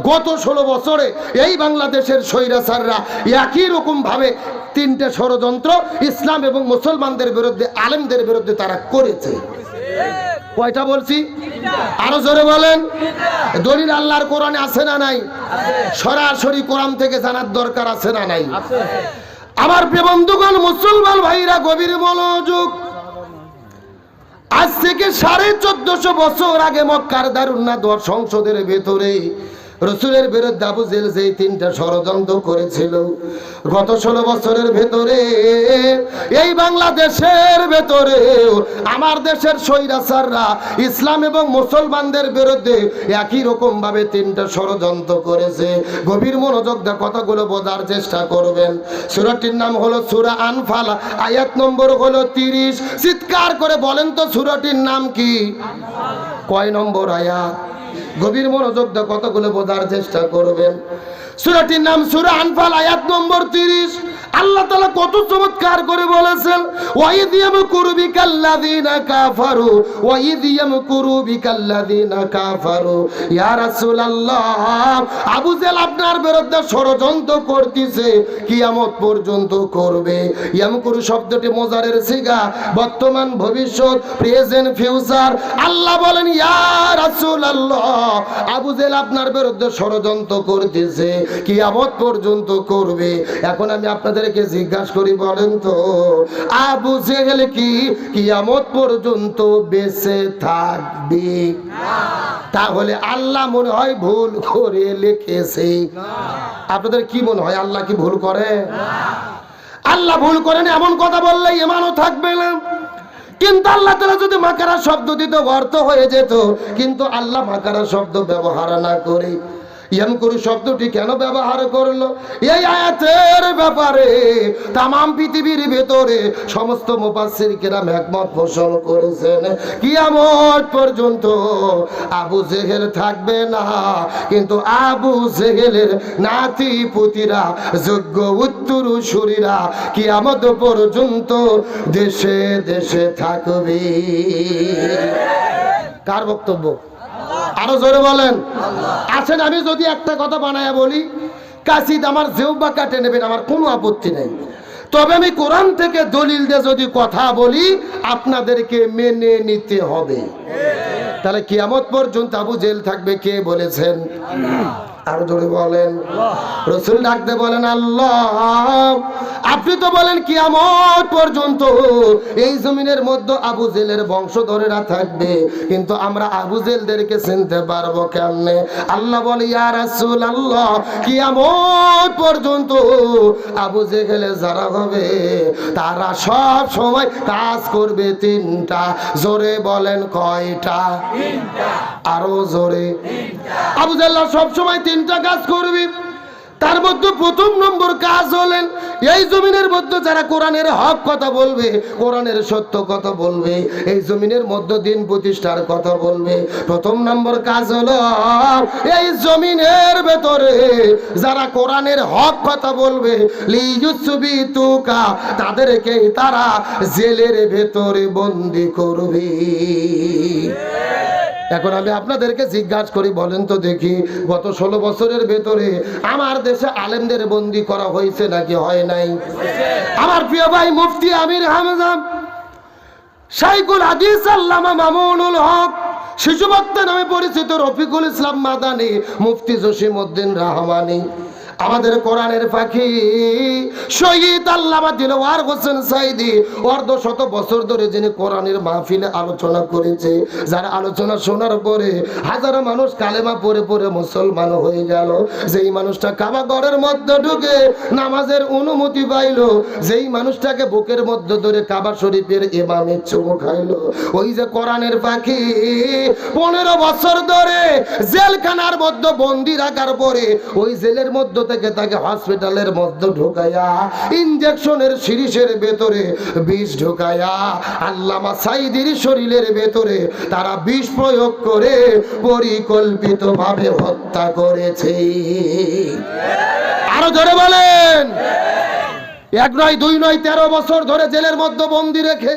[SPEAKER 1] গত 16 বছরে এই বাংলাদেশের স্বৈরাচাররা একই রকম ভাবে তিনটে ষড়যন্ত্র ইসলাম এবং মুসলমানদের বিরুদ্ধে, আলেমদের বিরুদ্ধে তারা করেছে। কয়টা বলছি? আরো জোরে বলেন। দলিল আল্লাহর কোরআনে আছে না নাই? সরাসরি কোরআন থেকে জানার দরকার আছে না নাই? আমার প্রিয় বন্ধুগণ, মুসলমান ভাইরা গভীর মনোযোগ। আজ থেকে 1450 বছর আগে মক্কার দারুন নাদওয়া সংসদের ভেতরে রাসূলের বিরুদ্ধে আবু জেহেল যেই তিনটা ষড়যন্ত্র করেছিল, গত 16 বছরের ভেতরে এই বাংলাদেশের ভেতরে আমার দেশের স্বৈরাচাররা ইসলাম এবং মুসলমানদের বিরুদ্ধে একই রকম ভাবে তিনটা ষড়যন্ত্র করেছে। গভীর মনোযোগ দিয়ে কথাগুলো বোঝার চেষ্টা করবেন। সূরাটির নাম হলো সূরা আনফাল, আয়াত নম্বর হলো 30। চিৎকার করে বলেন তো সূরাটির নাম কি? কয় নম্বর আয়াত? গভীর মনোযোগ দিয়ে কথাগুলো বোঝার চেষ্টা করবেন। সূরাটির নাম সূরা আনফাল, আয়াত নম্বর 30। আল্লাহ তাআলা কত চমৎকার করে বলেছেন, ওয়াইদ ইয়ামকুরু বিকাল্লাযিনা কাফারু ওয়াইদ ইয়ামকুরু বিকাল্লাযিনা কাফারু। ইয়া রাসূলুল্লাহ, আবু জেহেল আপনার বিরুদ্ধে ষড়যন্ত্র করতেছে, কিয়ামত পর্যন্ত করবে। ইয়ামকুরু শব্দটি মুজারের সিগা, বর্তমান ভবিষ্যৎ, প্রেজেন্ট ফিউচার। আল্লাহ বলেন, ইয়া রাসূলুল্লাহ, আবু জেহেল আপনার বিরুদ্ধে ষড়যন্ত্র করতেছে, কিয়ামত পর্যন্ত করবে। এখন আমি আপনাদেরকে জিজ্ঞাসা করি, বলেন তো আবু জেহেল কি কিয়ামত পর্যন্ত বেঁচে থাকবে? তাহলে আল্লাহ মনে হয় ভুল করে লিখেছে। আপনাদের কি মনে হয়, আল্লাহ কি ভুল করে? আল্লাহ ভুল করেন এমন কথা বললে ইমানও থাকবে না। কিন্তু আল্লাহ তাআলা যদি মাকারা শব্দ দিত অর্থ হয়ে যেত, কিন্তু আল্লাহ মাকারা শব্দ ব্যবহার না করে ইয়ামকুরু শব্দটি কেন ব্যবহার করলো? এই আয়াতের ব্যাপারে তামাম পৃথিবীর ভেতরে সমস্ত মুফাসসির কেরাম একমত পোষণ করেছেন, কিয়ামত পর্যন্ত আবু জেহেল থাকবে না, কিন্তু আবু জেহেলের নাতি পুতিরা যোগ্য উত্তরসূরিরা কিয়ামত পর্যন্ত দেশে দেশে থাকবে। কার বক্তব্য? আরো জোরে বলেন। আছেন, আমি যদি একটা কথা বানায়া বলি, কাসিদ আমার জিহ্বা কাটে নেবেন, আমার কোনো আপত্তি নেই। তবে আমি কোরআন থেকে দলিল দিয়ে যদি কথা বলি আপনাদেরকে মেনে নিতে হবে। তাহলে কিয়ামত পর্যন্ত আবু জেহেল থাকবে কে বলেছেন? আরো জোরে বলেন। রাসূল ডাকতে বলেন আল্লাহ, আপনি তো বলেন কিয়ামত পর্যন্ত এই জমিনের মধ্যে আবু জেহেলের বংশধরেরা থাকবে, কিন্তু আমরা আবু জেহেলদেরকে চিনতে পারবো কেমনে? আল্লাহ বলে ইয়া রাসূলুল্লাহ, কিয়ামত পর্যন্ত আবু জেহেলে যারা হবে তারা সব সময় কাজ করবে তিনটা। জোরে বলেন কয়টা? আরো জোরে। আবু জেহেল সব সময় তিনটা কাজ করবে। তার মধ্যে প্রথম নম্বর কাজ হলেন এই জমিনের মধ্যে যারা কোরআনের হক কথা বলবে, কোরআনের সত্য কথা বলবে, এই জমিনের মধ্যে দিন প্রতিষ্ঠার কথা বলবে, প্রথম নম্বর কাজ হলো এই জমিনের ভেতরে যারা কোরআনের হক কথা বলবে লিয়ুসবিতুকা, তাদেরকে তারা জেলের ভেতরে বন্দী করবে। এখন আমি আপনাদেরকে জিজ্ঞাসা করি, বলেন তো দেখি, গত 16 বছরের ভেতরে আমার দেশে আলেমদের বন্দী করা হয়েছে নাকি হয় নাই? আমার প্রিয় ভাই মুফতি আমির হামজা, শাইখুল হাদিস আল্লামা মামুনুল হক, শিশু বক্তা নামে পরিচিত রফিকুল ইসলাম মাদানী, মুফতি জসিমউদ্দিন রহমানী, আমাদের কোরআনের পাখি শহীদ আল্লামা দিলওয়ার হোসেন সাইদি, অর্ধশত বছর ধরে যিনি কোরআনের মাহফিলে আলোচনা করেছে, যার আলোচনা শোনার পরে হাজারো মানুষ কালেমা পড়ে পড়ে মুসলমান হয়ে গেল। যেই মানুষটা কাবা ঘরের মধ্যে ঢুকে নামাজের অনুমতি পাইল, যেই মানুষটাকে বুকের মধ্যে ধরে কাবা শরীফের ইমামের চুমু খাইলো, ওই যে কোরআনের পাখি 15 বছর ধরে জেলখানার মধ্যে বন্দি রাখার পরে ওই জেলের মধ্যে থেকে তাকে হসপিটালের মধ্যে ঢুকায়া ইনজেকশনের সিরিজের ভেতরে বিষ ঢুকায়া আল্লামা সাইদির শরীরের ভেতরে তারা বিষ প্রয়োগ করে পরিকল্পিতভাবে হত্যা করেছে। আরো জোরে বলেন। এক নয়, দুই নয়, 13 বছর ধরে জেলের মধ্যে বন্দি রেখে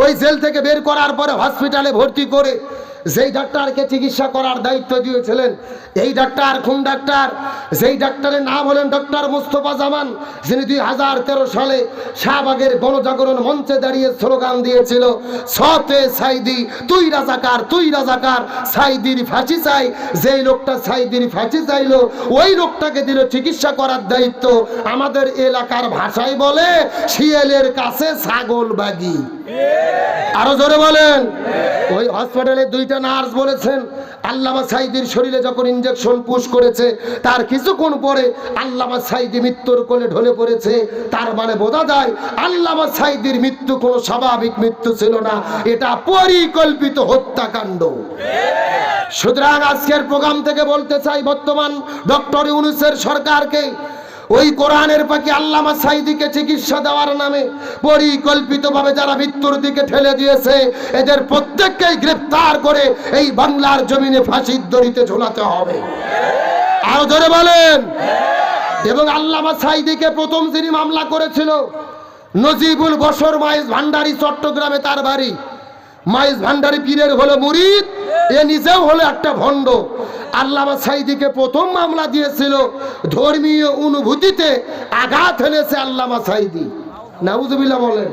[SPEAKER 1] ওই জেল থেকে বের করার পরে হসপিটালে ভর্তি করে যেই ডাক্তারকে চিকিৎসা করার দায়িত্ব দিয়েছিলেন, এই ডাক্তার কোন ডাক্তার? যেই ডাক্তারের নাম হলেন ডক্টর মুস্তফা জামান, যিনি 2013 সালে শাহবাগের গণজাগরণ মঞ্চে দাঁড়িয়ে স্লোগান দিয়েছিল, সতে সাইদি তুই রাজাকার, তুই রাজাকার, সাইদির ফাঁসি চাই। যেই লোকটা সাইদির ফাঁসি চাইলো ওই লোকটাকে দিল চিকিৎসা করার দায়িত্ব। আমাদের এলাকার ভাষায় বলে শিয়ালের কাছে ছাগল বাগি। আরো জোরে বলেন। ওই হসপিটালে 2টা নার্স বলেছেন আল্লামা সাইদির শরীরে যখন ইনজেকশন পুশ করেছে তার কিছুক্ষণ পরে আল্লামা সাইদি মৃত্যুর কোলে ঢলে পড়েছে। তার মানে বোঝা যায় আল্লামা সাইদির মৃত্যু কোনো স্বাভাবিক মৃত্যু ছিল না, এটা পরিকল্পিত হত্যাকাণ্ড। সুতরাং আজকের প্রোগ্রাম থেকে বলতে চাই বর্তমান ডক্টর ইউনূসের সরকারকে, ওই কোরআনের পাখি আল্লামা সাইদিকে চিকিৎসা দেওয়ার নামে পরিকল্পিতভাবে যারা মৃত্যুর দিকে ঠেলে দিয়েছে এদের প্রত্যেককেই গ্রেফতার করে এই বাংলার জমিনে ফাঁসির দড়িতে ঝোলাতে হবে। আরো জোরে বলেন। এবং আল্লামা সাইদিকে প্রথম যিনি মামলা করেছিল নজিবুল বশর মাইজ ভান্ডারী, চট্টগ্রামে তার বাড়ি। মাইজ ভান্ডারী পীরের হলো মুরিদ, এ নিজেও হলো একটা ভণ্ড। আল্লামা সাইদিকে প্রথম মামলা দিয়েছিল ধর্মীয় অনুভূতিতে আঘাত এনেছে আল্লামা সাইদি। নাউজুবিল্লাহ বলেন।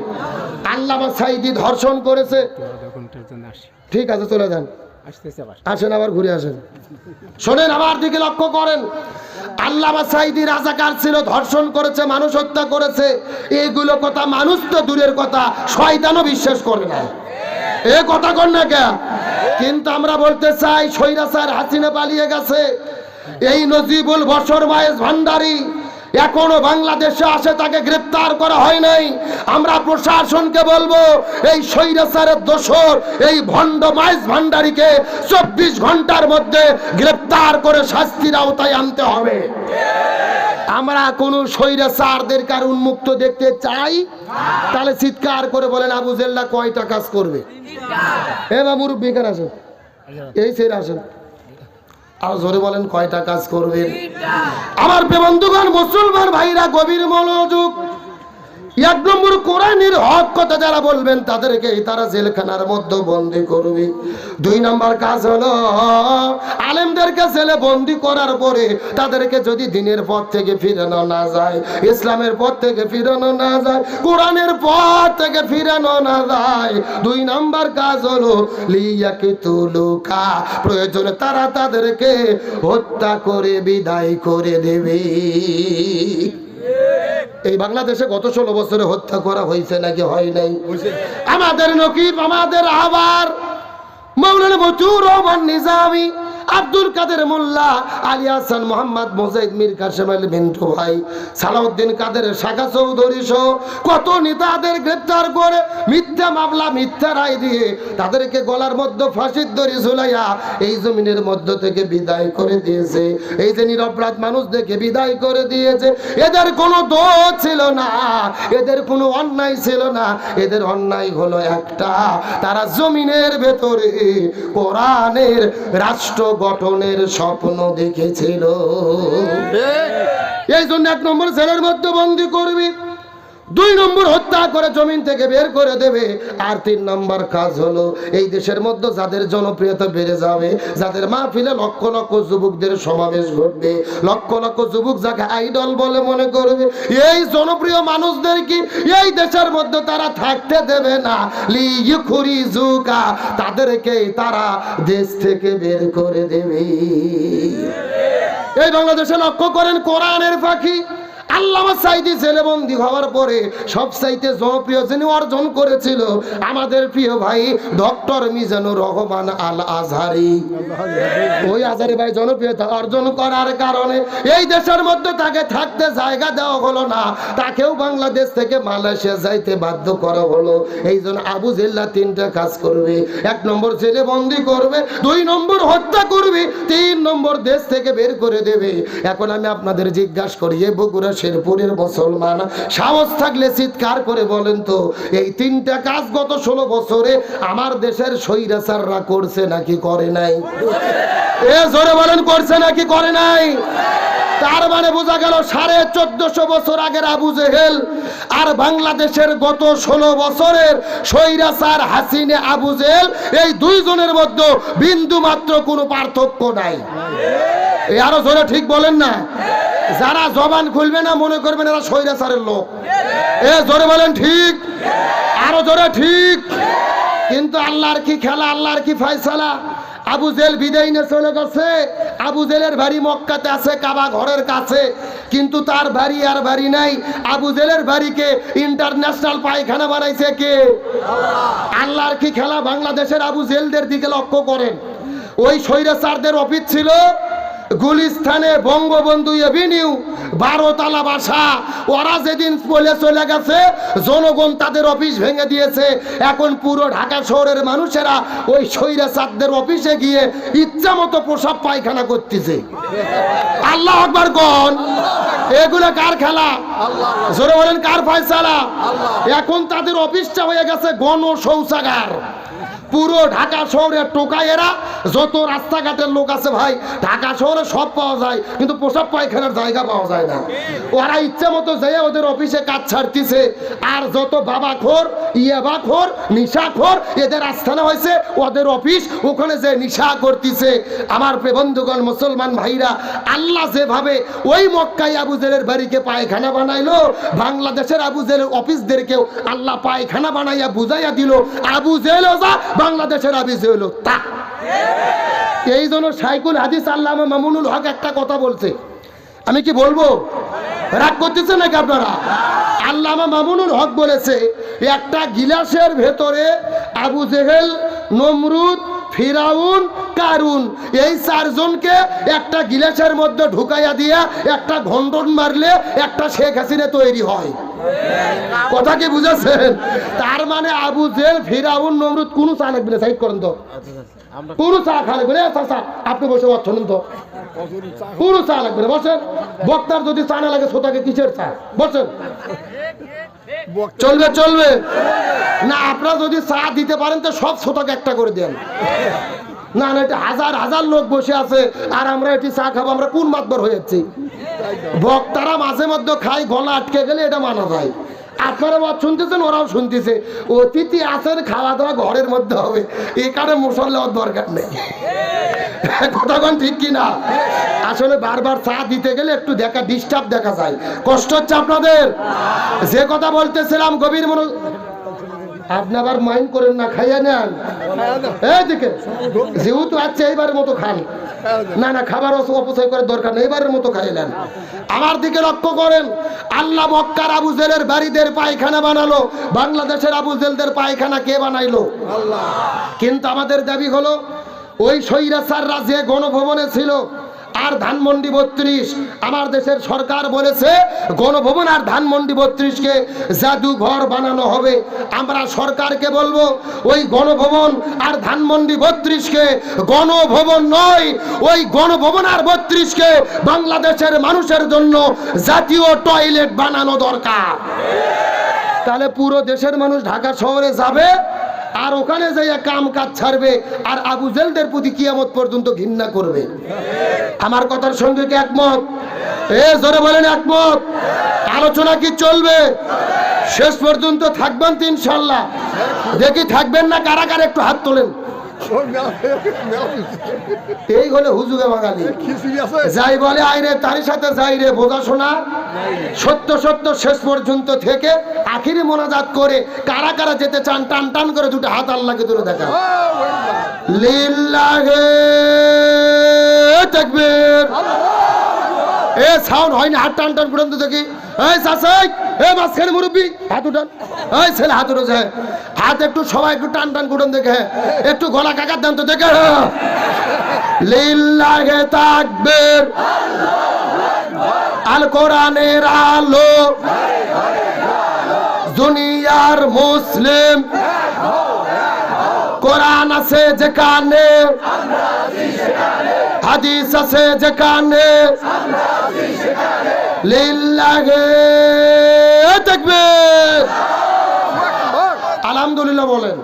[SPEAKER 1] আল্লামা সাইদি ধর্ষণ করেছে। ঠিক আছে, চলে যান, আসেন আবার ঘুরে আসেন। শোনেন, আমার দিকে লক্ষ্য করেন। আল্লামা সাইদি রাজাকার ছিল, ধর্ষণ করেছে, মানুষ হত্যা করেছে। এইগুলো কথা মানুষ তো দূরের কথা, শয়তানও বিশ্বাস করে না। এ কথা কর না কে? কিন্তু আমরা বলতে চাই স্বৈরাচার হাসিনা পালিয়ে গেছে। এই নজিবুল বশর মাইজ ভান্ডারী এখনো বাংলাদেশে আসে তাকে গ্রেফতার করা হয় নাই। আমরা প্রশাসনকে বলবো এই স্বৈরাচারের দোসর এই ভণ্ড মাইজ ভান্ডারীকে 24 ঘন্টার মধ্যে গ্রেফতার করে শাস্তির আওতায় আনতে হবে। আমরা কোন স্বৈরাচারদের কার উন্মুক্ত দেখতে চাই? তাহলে চিৎকার করে বলেন আবু জেল্লা কয়টা কাজ করবে? এ বাবু মুরব্বী কেন আসেন, এই ছেড়ে আসেন, আর জোরে বলেন কয়টা কাজ করবেন? আমার বন্ধুগণ মুসলমান ভাইরা গভীর মনোযোগ। 1 নম্বর কোরআনের হক কথা যারা বলবেন তাদেরকে তারা জেলখানার মধ্যে বন্দী করবে। 2 নম্বর কাজ হলো আলেমদেরকে জেলে বন্দী করার পরে তাদেরকে যদি দিনের পথ থেকে ফিরানো না যায়, ইসলামের পথ থেকে ফিরানো না যায়, কোরআনের পথ থেকে ফিরানো না যায়, 2 নম্বর কাজ হলো লিয়াকিতুলুকা, প্রয়োজনে তারা তাদেরকে হত্যা করে বিদায় করে দেবে। এই বাংলাদেশে গত 16 বছরে হত্যা করা হয়েছে নাকি হয় নাই? আমাদের নকিব, আমাদের আবার মাওলানা মতিউর রহমান নিজামী, আব্দুল কাদের মোল্লা, আলী হাসান মোহাম্মদ মুজাহিদ, মীর কাসেম আলী মিন্টু ভাই, সালাউদ্দিন কাদের, শাখা চৌধুরী সহ কত নেতাদের গ্রেফতার করে মিথ্যা মামলা, মিথ্যা রায় দিয়ে তাদেরকে গলার মধ্যে ফাঁসির দড়ি ঝুলাইয়া এই জমিনের মধ্য থেকে বিদায় করে দিয়েছে। এই যে নিরপরাধ মানুষদেরকে বিদায় করে দিয়েছে, এদের কোনো দোষ ছিল না, এদের কোনো অন্যায় ছিল না। এদের অন্যায় হলো একটা, তারা জমিনের ভেতরে কোরআনের রাষ্ট্র গঠনের স্বপ্ন দেখেছিল। এই জন্য 1 নম্বর জেলের মধ্যে বন্দী করবি, 2 নম্বর হত্যা করে জমিন থেকে বের করে দেবে। আর 3 নম্বর কাজ হলো এই দেশের মধ্যে যাদের জনপ্রিয়তা বেড়ে যাবে, যাদের মাহফিলে লক্ষ লক্ষ যুবকদের সমাবেশ ঘটবে, লক্ষ লক্ষ যুবক যাকে আইডল বলে মনে করবে, এই জনপ্রিয় মানুষদের কি এই দেশের মধ্যে তারা থাকতে দেবে না। লিইখরিজুকা, তাদেরকে তারা দেশ থেকে বের করে দেবে। এই বাংলাদেশে লক্ষ্য করেন কোরআনের পাখি আল্লামা সাঈদী জেলবন্দি হওয়ার পরে সবচাইতে জনপ্রিয় যিনি অর্জন করেছিল আমাদের প্রিয় ভাই ডক্টর মিজানুর রহমান আল আজহারি। ওই আজহারি ভাই জনপ্রিয়তা অর্জন করার কারণে এই দেশের মধ্যে তাকে থাকতে জায়গা দেওয়া হলো না, তাকেও বাংলাদেশ থেকে মালয়েশিয়া যাইতে বাধ্য করা হলো। এই জন্য আবু জেল্লা 3টা কাজ করবে। 1 নম্বর জেলে বন্দি করবে, 2 নম্বর হত্যা করবে, 3 নম্বর দেশ থেকে বের করে দেবে। এখন আমি আপনাদের জিজ্ঞাসা করি, এ বগুড়া শেরপুরের মুসলমান সাহস থাকলে চিৎকার করে বলেন তো এই 3টা কাজ গত 16 বছরে আমার দেশের স্বৈরাচাররা করছে নাকি করে নাই? এ জোরে বলেন করছে নাকি করে নাই? তার মানে বোঝা গেল 1450 বছর আগের আবু জেহেল আর বাংলাদেশের গত 16 বছরের স্বৈরাচার হাসিনে আবু জেহেল, এই 2 জনের মধ্যে বিন্দু মাত্র কোনো পার্থক্য নাই। এই আরো জোরে ঠিক বলেন না? যারা জবান খুলবে না মনে করবেন এরা স্বৈরাচারের লোক। এ জোরে বলেন ঠিক, আরো জোরে ঠিক। কিন্তু আল্লাহর কি খেলা, আল্লাহর কি ফয়সালা। আবু জেহেল বিদায় নিয়ে চলে গেছে। আবু জেহেলের বাড়ি মক্কাতে আছে, কাবা ঘরের কাছে, কিন্তু তার বাড়ি আর বাড়ি নাই। আবু জেহেলের বাড়িকে ইন্টারন্যাশনাল পায়খানা বানাইছে কে? আল্লাহর কি খেলা। বাংলাদেশের আবু জেহেলদের দিকে লক্ষ্য করেন, ওই স্বৈরাচারদের অফিস ছিল গুলিস্তানে বঙ্গবন্ধু এভিনিউ 12 তলা বাসা। ওরা যেদিন বলে চলে গেছে জনগণ তাদের অফিস ভেঙে দিয়েছে। এখন পুরো ঢাকা শহরের মানুষেরা ওই স্বৈরাচারদের অফিসে গিয়ে ইচ্ছা মতো প্রসাব পায়খানা করতেছে। আল্লাহ আকবার কোন? এগুলো কার খেলা? জোরে বলেন কার ফয়সালা? এখন তাদের অফিসটা হয়ে গেছে গণ শৌচাগার। পুরো ঢাকা শহরে টোকাইয়েরা যত রাস্তাঘাটের লোক আছে ভাই, ঢাকা শহরে সব পাওয়া যায় কিন্তু প্রসাব পায়খানার জায়গা পাওয়া যায় না। ওরা ইচ্ছা মতো যেয়ে ওদের অফিসে কাজ ছাড়তিছে। আর যত বাবাখোর, ইয়াবাখোর, নিশাখোর এদের আস্থানা হয়েছে ওদের অফিস, ওখানে যে নিশা করতেছে। আমার বন্ধুগণ মুসলমান ভাইরা, আল্লাহ যেভাবে ওই মক্কায় আবু জেহেলের বাড়িকে পায়খানা বানাইলো, বাংলাদেশের আবু জেহেলের অফিসদেরকেও আল্লাহ পায়খানা বানাইয়া বুঝাইয়া দিল আবু জেহেলও যা, বাংলাদেশের আবু জেহেলও তা। এই জন্য শাইখুল হাদিস আল্লামা মামুনুল হক একটা কথা বলছে, আমি কি বলবো? রাগ করতেছে নাকি আপনারা? আল্লামা মামুনুল হক বলেছে একটা গিলাসের ভেতরে আবু জেহেল, নমরুদ, ফিরাউন, কারুন এই চারজনকে একটা গিলাসের মধ্যে ঢুকাইয়া দিয়া একটা ঘন্টন মারলে একটা শেখ হাসিনা তৈরি হয়। কথা কি বুঝেছেন? তার মানে আবু জেল, ফিরাউন, নমরুদ কোনো চা লাগবে না। সাইড করেন তো, কোনো চা খা লাগবে না। চাচা আপনি বসে শুনুন তো, কোনো চা লাগবে না, বসেন। বক্তার যদি চা না লাগে শ্রোতাকে কিসের চা? বসেন। চলবে চলবে না। আপনারা যদি চা দিতে পারেন তো সব শ্রোতাকে একটা করে দেন। না না, এটা হাজার হাজার লোক বসে আছে আর আমরা এটি চা খাবো, আমরা কোন মাতবার হয়ে যাচ্ছি? বক্তারা মাঝে মধ্যে খাই, গলা আটকে গেলে এটা মানা যায়। আপনারা বাদ শুনতেছেন, ওরাও শুনতেছে। অতিথি আছেন, খাওয়া দাওয়া ঘরের মধ্যে হবে, এখানে মশলা দরকার নেই। কথা কোন ঠিক কিনা? আসলে বারবার চা দিতে গেলে একটু দেখা ডিস্টার্ব দেখা যায়, কষ্ট হচ্ছে আপনাদের। যে কথা বলতেছিলাম গভীর মনো, আপনি আবার মাইন্ড করেন না, খাইয়া নেন। এইদিকে যেহেতু আছে এইবারের মতো খান, না না খাবার অপচয় করার দরকার নেই, এবারের মতো খাইয়ে নেন। আমার দিকে লক্ষ্য করেন, আল্লাহ মক্কার আবু জেলের বাড়িদের পায়খানা বানালো, বাংলাদেশের আবু জেলদের পায়খানা কে বানাইলো? আল্লাহ। কিন্তু আমাদের দাবি হলো ওই স্বৈরাচাররা যে গণভবনে ছিল আর ধানমন্ডি 32, আমার দেশের সরকার বলেছে গণভবন আর ধানমন্ডি 32কে জাদুঘর বানানো হবে। আমরা সরকারকে বলবো ওই গণভবন আর ধানমন্ডি 32কে গণভবন নয়, ওই গণভবন আর 32কে বাংলাদেশের মানুষের জন্য জাতীয় টয়লেট বানানো দরকার। তাহলে পুরো দেশের মানুষ ঢাকা শহরে যাবে আর ওখানে যাইয়া কাম কাজ ছাড়বে আর আবু জেলদের প্রতি কিয়ামত পর্যন্ত ঘৃণা করবে। আমার কথার সঙ্গে কি একমত? জোরে বলেন একমত। আলোচনা কি চলবে? শেষ পর্যন্ত থাকবেন তো ইনশাল্লাহ? দেখি থাকবেন না কারা কারা, একটু হাত তোলেন। এই হলে হুজুগে বাঙালি, যাই বলে আইরে তারই সাথে যাই রে, বোঝা শোনা সত্য সত্য শেষ পর্যন্ত থেকে আখিরি মোনাজাত করে কারা কারা যেতে চান টান টান করে দুটো হাত আল্লাহকে তুলে দেখা। লিল্লাহে তাকবীর। এ সাউন্ড হয় না, হাত টান টান পর্যন্ত দেখি। এই চাচাই, এ মাঝখানে মুরব্বী হাত উঠান, এই ছেলে হাত উঠেছে, হাত একটু সবাই একটু টান টান কুটন দেখে, একটু গলা কাকার দেন তো দেখে। লিল্লাহে তাকবীর। আল কোরআনের আলো, দুনিয়ার মুসলিম, কোরআন আছে যেখানে, হাদিস আছে যেখানে, লিল্লাহে তাকবীর। আলহামদুলিল্লাহ বলেন।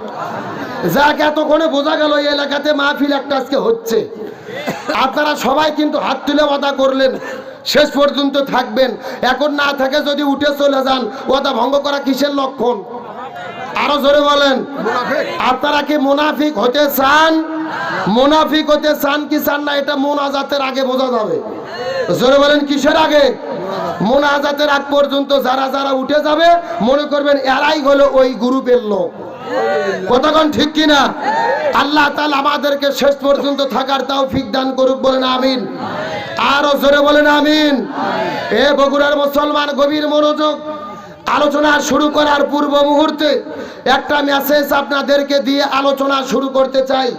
[SPEAKER 1] যাক, এতক্ষণে বোঝা গেল এই এলাকাতে মাহফিল একটা আজকে হচ্ছে। আপনারা সবাই কিন্তু হাত তুলে ওয়াদা করলেন শেষ পর্যন্ত থাকবেন। এখন না থাকে যদি উঠে চলে যান, ওয়াদা ভঙ্গ করা কিসের লক্ষণ? আরো জোরে বলেন। আপনারা কি মুনাফিক হতে চান? মুনাফিক হতে চান কি চান না, এটা মোনাজাতের আগে বোঝা যাবে। জোরে বলেন, কিসের আগে? মোনাজাতের আগ পর্যন্ত যারা যারা উঠে যাবে মনে করবেন এরাই হলো ওই গ্রুপের লোক। কতক্ষণ ঠিক কিনা? আল্লাহ তাআলা আমাদেরকে শেষ পর্যন্ত থাকার তৌফিক দান করুক, বলেন আমিন। আরো জোরে বলেন আমিন। এ বগুড়ার মুসলমান, গভীর মনোযোগ। আলোচনা শুরু করার পূর্ব মুহূর্তে একটা মেসেজ আপনাদেরকে দিয়ে আলোচনা শুরু করতে চাই।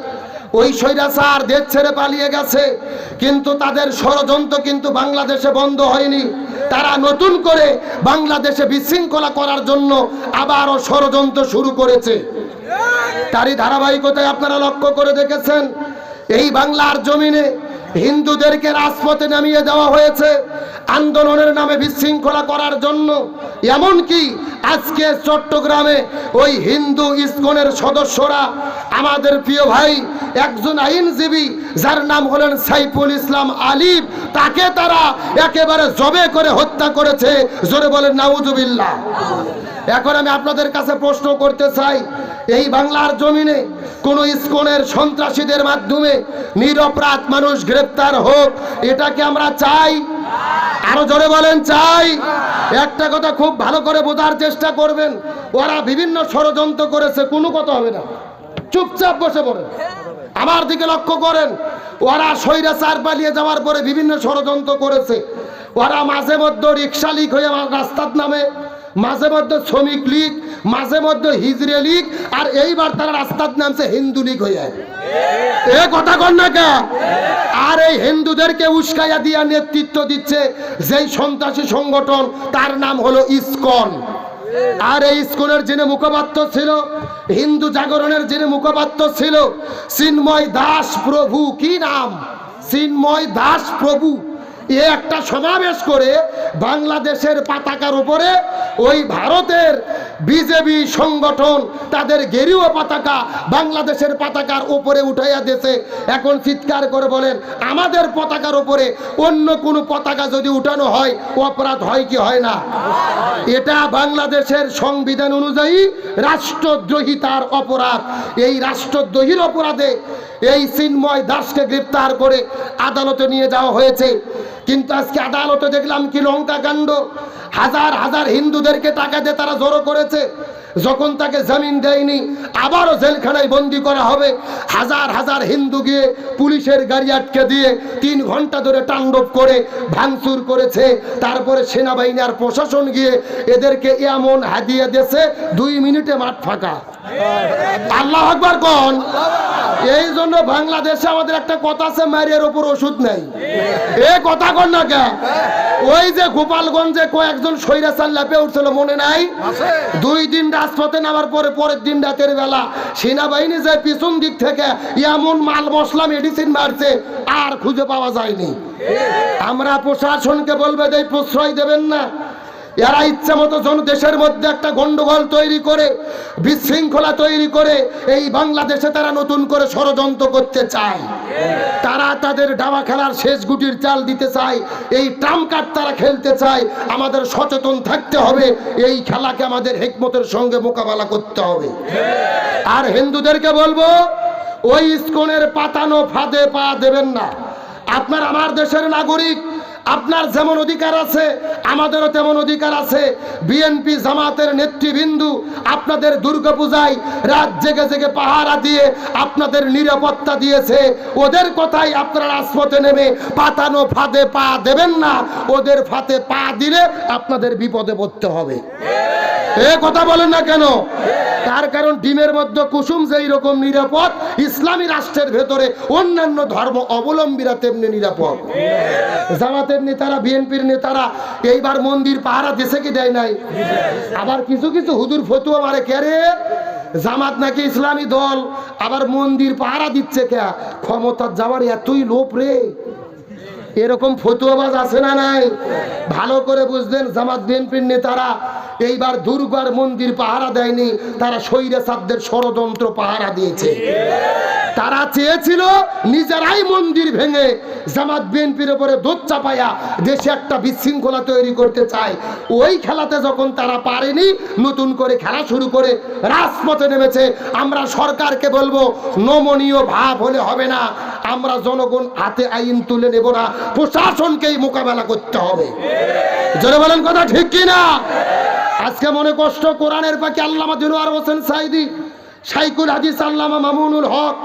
[SPEAKER 1] ওই স্বৈরাচার দেশ ছেড়ে পালিয়ে গেছে, কিন্তু তাদের ষড়যন্ত্র কিন্তু বাংলাদেশে বন্ধ হয়নি। তারা নতুন করে বাংলাদেশে বিশৃঙ্খলা করার জন্য আবারও ষড়যন্ত্র শুরু করেছে। তারই ধারাবাহিকতায় আপনারা লক্ষ্য করে দেখেছেন এই বাংলার জমিনে হিন্দুদেরকে রাজপথে নামিয়ে দেওয়া হয়েছে আন্দোলনের নামে বিশৃঙ্খলা করার জন্য। এমনকি আজকে চট্টগ্রামে ওই হিন্দু ইসকনের সদস্যরা, আমাদের প্রিয় ভাই একজন আইনজীবী যার নাম হলেন সাইফুল ইসলাম আলিফ, তাকে তারা একেবারে জবে করে হত্যা করেছে। জোরে বলেন নাউজুবিল্লাহ। এখন আমি আপনাদের কাছে প্রশ্ন করতে চাই, এই বাংলার জমিনে কোন ইসকনের সন্ত্রাসীদের মাধ্যমে নিরপরাধ মানুষ গ্রেপ্তার হোক, এটাকে আমরা চাই? আরো জোরে বলেন চাই। একটা কথা খুব ভালো করে বোঝার চেষ্টা করবেন, ওরা বিভিন্ন ষড়যন্ত্র করেছে, কোনো কথা হবে না, চুপচাপ বসে পড়েন। আমার দিকে লক্ষ্য করেন, ওরা স্বৈরাচার পালিয়ে যাওয়ার পরে বিভিন্ন ষড়যন্ত্র করেছে। ওরা মাঝে মধ্যে রিক্সা লিক হয়ে আমার রাস্তার নামে, মাঝে মধ্যে শ্রমিক লীগ, মাঝে মধ্যে হিজড়ে লীগ, আর এইবার তারা রাস্তার নামছে হিন্দু লীগ হয়ে। এ কথা কন না কে? আর এই হিন্দুদেরকে উস্কাইয়া দিয়া নেতৃত্ব দিচ্ছে যেই সন্ত্রাসী সংগঠন, তার নাম হলো ইসকন। আর এই ইসকনের যিনি মুখপাত্র ছিল, হিন্দু জাগরণের যিনি মুখপাত্র ছিল, চিন্ময় দাস প্রভু। কি নাম? চিন্ময় দাস প্রভু। এ একটা সমাবেশ করে বাংলাদেশের পতাকার উপরে ওই ভারতের বিজেপি সংগঠন তাদের গেরুয়া পতাকা বাংলাদেশের পতাকার উপরে উঠাইয়া দিয়েছে। এখন চিৎকার করে বলেন, আমাদের পতাকার উপরে অন্য কোনো পতাকা যদি উঠানো হয় অপরাধ হয় কি হয় না? এটা বাংলাদেশের সংবিধান অনুযায়ী রাষ্ট্রদ্রোহিতার অপরাধ। এই রাষ্ট্রদ্রোহীর অপরাধে এই চিন্ময় দাসকে গ্রেফতার করে আদালতে নিয়ে যাওয়া হয়েছে। কিন্তু আজকে আদালতে দেখলাম কি লঙ্কা কাণ্ড। হাজার হাজার হিন্দুদেরকে টাকা দিয়ে তারা জড়ো করেছে। যখন তাকে জামিন দেয়নি, আবারও জেলখানায় বন্দি করা হবে। হাজার হাজার হিন্দু গিয়ে পুলিশের গাড়ি আটকে দিয়ে 3 ঘন্টা ধরে তাণ্ডব করে ভাঙচুর করেছে। তারপরে সেনাবাহিনী আর প্রশাসন গিয়ে এদেরকে এমন হাদিয়া দিয়েছে 2 মিনিটে মাঠ ফাঁকা। আল্লাহ আকবার কোন। এই জন্য বাংলাদেশে আমাদের একটা কথা আছে, মারিয়ার ওপর ওষুধ নেই। এ কথা কন না কে? ওই যে গোপালগঞ্জে কয়েকজন স্বৈরাচার লেপে উঠছিল, মনে নাই? 2 দিন রাজপথে নামার পরে পরের দিন রাতের বেলা সেনাবাহিনী যে পিছন দিক থেকে এমন মাল মশলা মেডিসিন মারছে আর খুঁজে পাওয়া যায়নি। আমরা প্রশাসনকে বলবে যে প্রশ্রয় দেবেন না। এরা ইচ্ছা মতো দেশের মধ্যে একটা গন্ডগোল তৈরি করে, বিশৃঙ্খলা তৈরি করে এই বাংলাদেশে তারা নতুন করে ষড়যন্ত্র করতে চায়। তারা তাদের দাবা খেলার শেষ গুটির চাল দিতে চায়, এই ট্রাম্প কার্ড তারা খেলতে চায়। আমাদের সচেতন থাকতে হবে, এই খেলাকে আমাদের হিকমতের সঙ্গে মোকাবেলা করতে হবে। আর হিন্দুদেরকে বলবো, ওই ইসকনের পাতানো ফাঁদে পা দেবেন না। আপনার আমার দেশের নাগরিক, আপনার যেমন অধিকার আছে আমাদেরও তেমন অধিকার আছে। বিএনপি জামাতের নেতৃবৃন্দ আপনাদের দুর্গাপূজায় রাত জেগে জেগে পাহারা দিয়ে আপনাদের নিরাপত্তা দিয়েছে। ওদের কথাই আপনারা রাজপথে নেমে পাতানো ফাঁদে পা দেবেন না। ওদের ফাঁদে পা দিলে আপনাদের বিপদে পড়তে হবে। এ কথা বলেন না কেন? তার কারণ ডিমের মধ্যে কুসুম যেই রকম নিরাপদ, ইসলামী রাষ্ট্রের ভেতরে অন্যান্য ধর্ম অবলম্বীরা তেমনি নিরাপদ। জামাতের নেতারা, বিএনপির নেতারা এইবার মন্দির পাহারা দিছে কি দেয় নাই? আবার কিছু কিছু হুজুর ফতুয়া মারে, কে রে জামাত নাকি ইসলামী দল, আবার মন্দির পাহারা দিচ্ছে কে? ক্ষমতা যাওয়ার এতই লোভ রে। এরকম ফতুয়াবাজ আছে না নাই? ভালো করে বুঝলেন, জামাত বিএনপির নেতারা এইবার দুর্গার মন্দির পাহারা দেয়নি, তারা স্বৈরাচারদের ষড়যন্ত্র পাহারা দিয়েছে। তারা চেয়েছিল নিজেরাই মন্দির ভেঙে জামাত বিএনপির উপরে দোষ চাপায়া দেশে একটা বিশৃঙ্খলা তৈরি করতে চায়। ওই খেলাতে যখন তারা পারেনি, নতুন করে খেলা শুরু করে রাজপথে নেমেছে। আমরা সরকারকে বলবো, নমনীয় ভাব হলে হবে না। আমরা জনগণ হাতে আইন তুলে নেব না, প্রশাসনকেই মোকাবেলা করতে হবে। জোরে বলেন কথা ঠিক কি না? আজকে মনে কষ্ট, কোরআনের পাখি আল্লামা দিলওয়ার হোসেন সাইদি, শাইখুল হাদিস আল্লামা মামুনুল হক,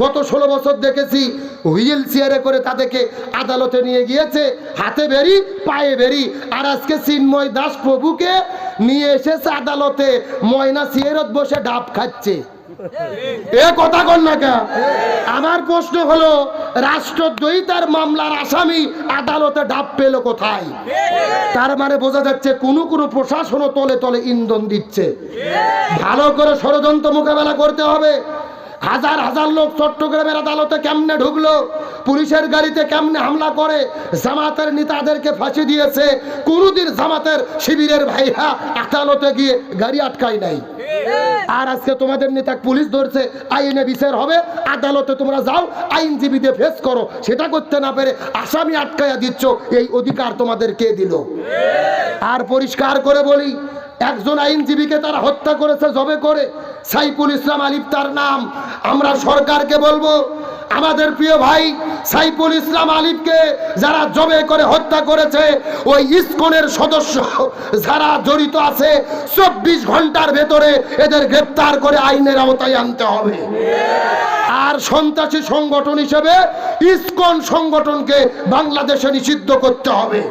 [SPEAKER 1] গত 16 বছর দেখেছি হুইল চেয়ারে করে তাদেরকে আদালতে নিয়ে গিয়েছে, হাতে বেরি পায়ে বেরি। আর আজকে চিন্ময় দাস প্রভুকে নিয়ে এসেছে আদালতে, ময়না চেয়ারত বসে ডাব খাচ্ছে। এ কথা কন না কে? আমার প্রশ্ন হলো, রাষ্ট্রদ্রোহিতার মামলার আসামি আদালতে ডাব পেল কোথায়? তার মানে বোঝা যাচ্ছে কোন কোন প্রশাসনও তলে তলে ইন্ধন দিচ্ছে। ভালো করে ষড়যন্ত্র মোকাবেলা করতে হবে। হাজার হাজার লোক চট্টগ্রামের আদালতে কেমনে ঢুকলো, পুলিশের গাড়িতে কেমনে হামলা করে, জামাতের নেতাদেরকে ফাঁসি দিয়েছে। কোনদিন জামাতের শিবিরের ভাইরা আদালতে গিয়ে গাড়ি আটকায় নাই। আর আজকে তোমাদের নেতা পুলিশ ধরছে, আইনে বিচার হবে, আদালতে তোমরা যাও, আইনজীবীদের ফেস করো। সেটা করতে না পেরে আসামি আটকায়া দিচ্ছ। এই অধিকার তোমাদের কে দিল? আর পরিষ্কার করে বলি, একজন আইনজীবীকে তারা হত্যা করেছে জবে করে, সাইফুল ইসলাম আলিফ তার নাম। আমরা সরকারকে বলবো, আমাদের প্রিয় ভাই সাইফুল ইসলাম আলিফকে যারা জবে করে হত্যা করেছে, ওই ইসকনের সদস্য যারা জড়িত আছে, 24 ঘন্টার ভেতরে এদের গ্রেফতার করে আইনের আওতায় আনতে হবে। আর সন্ত্রাসী সংগঠন হিসেবে ইসকন সংগঠনকে বাংলাদেশে নিষিদ্ধ করতে হবে।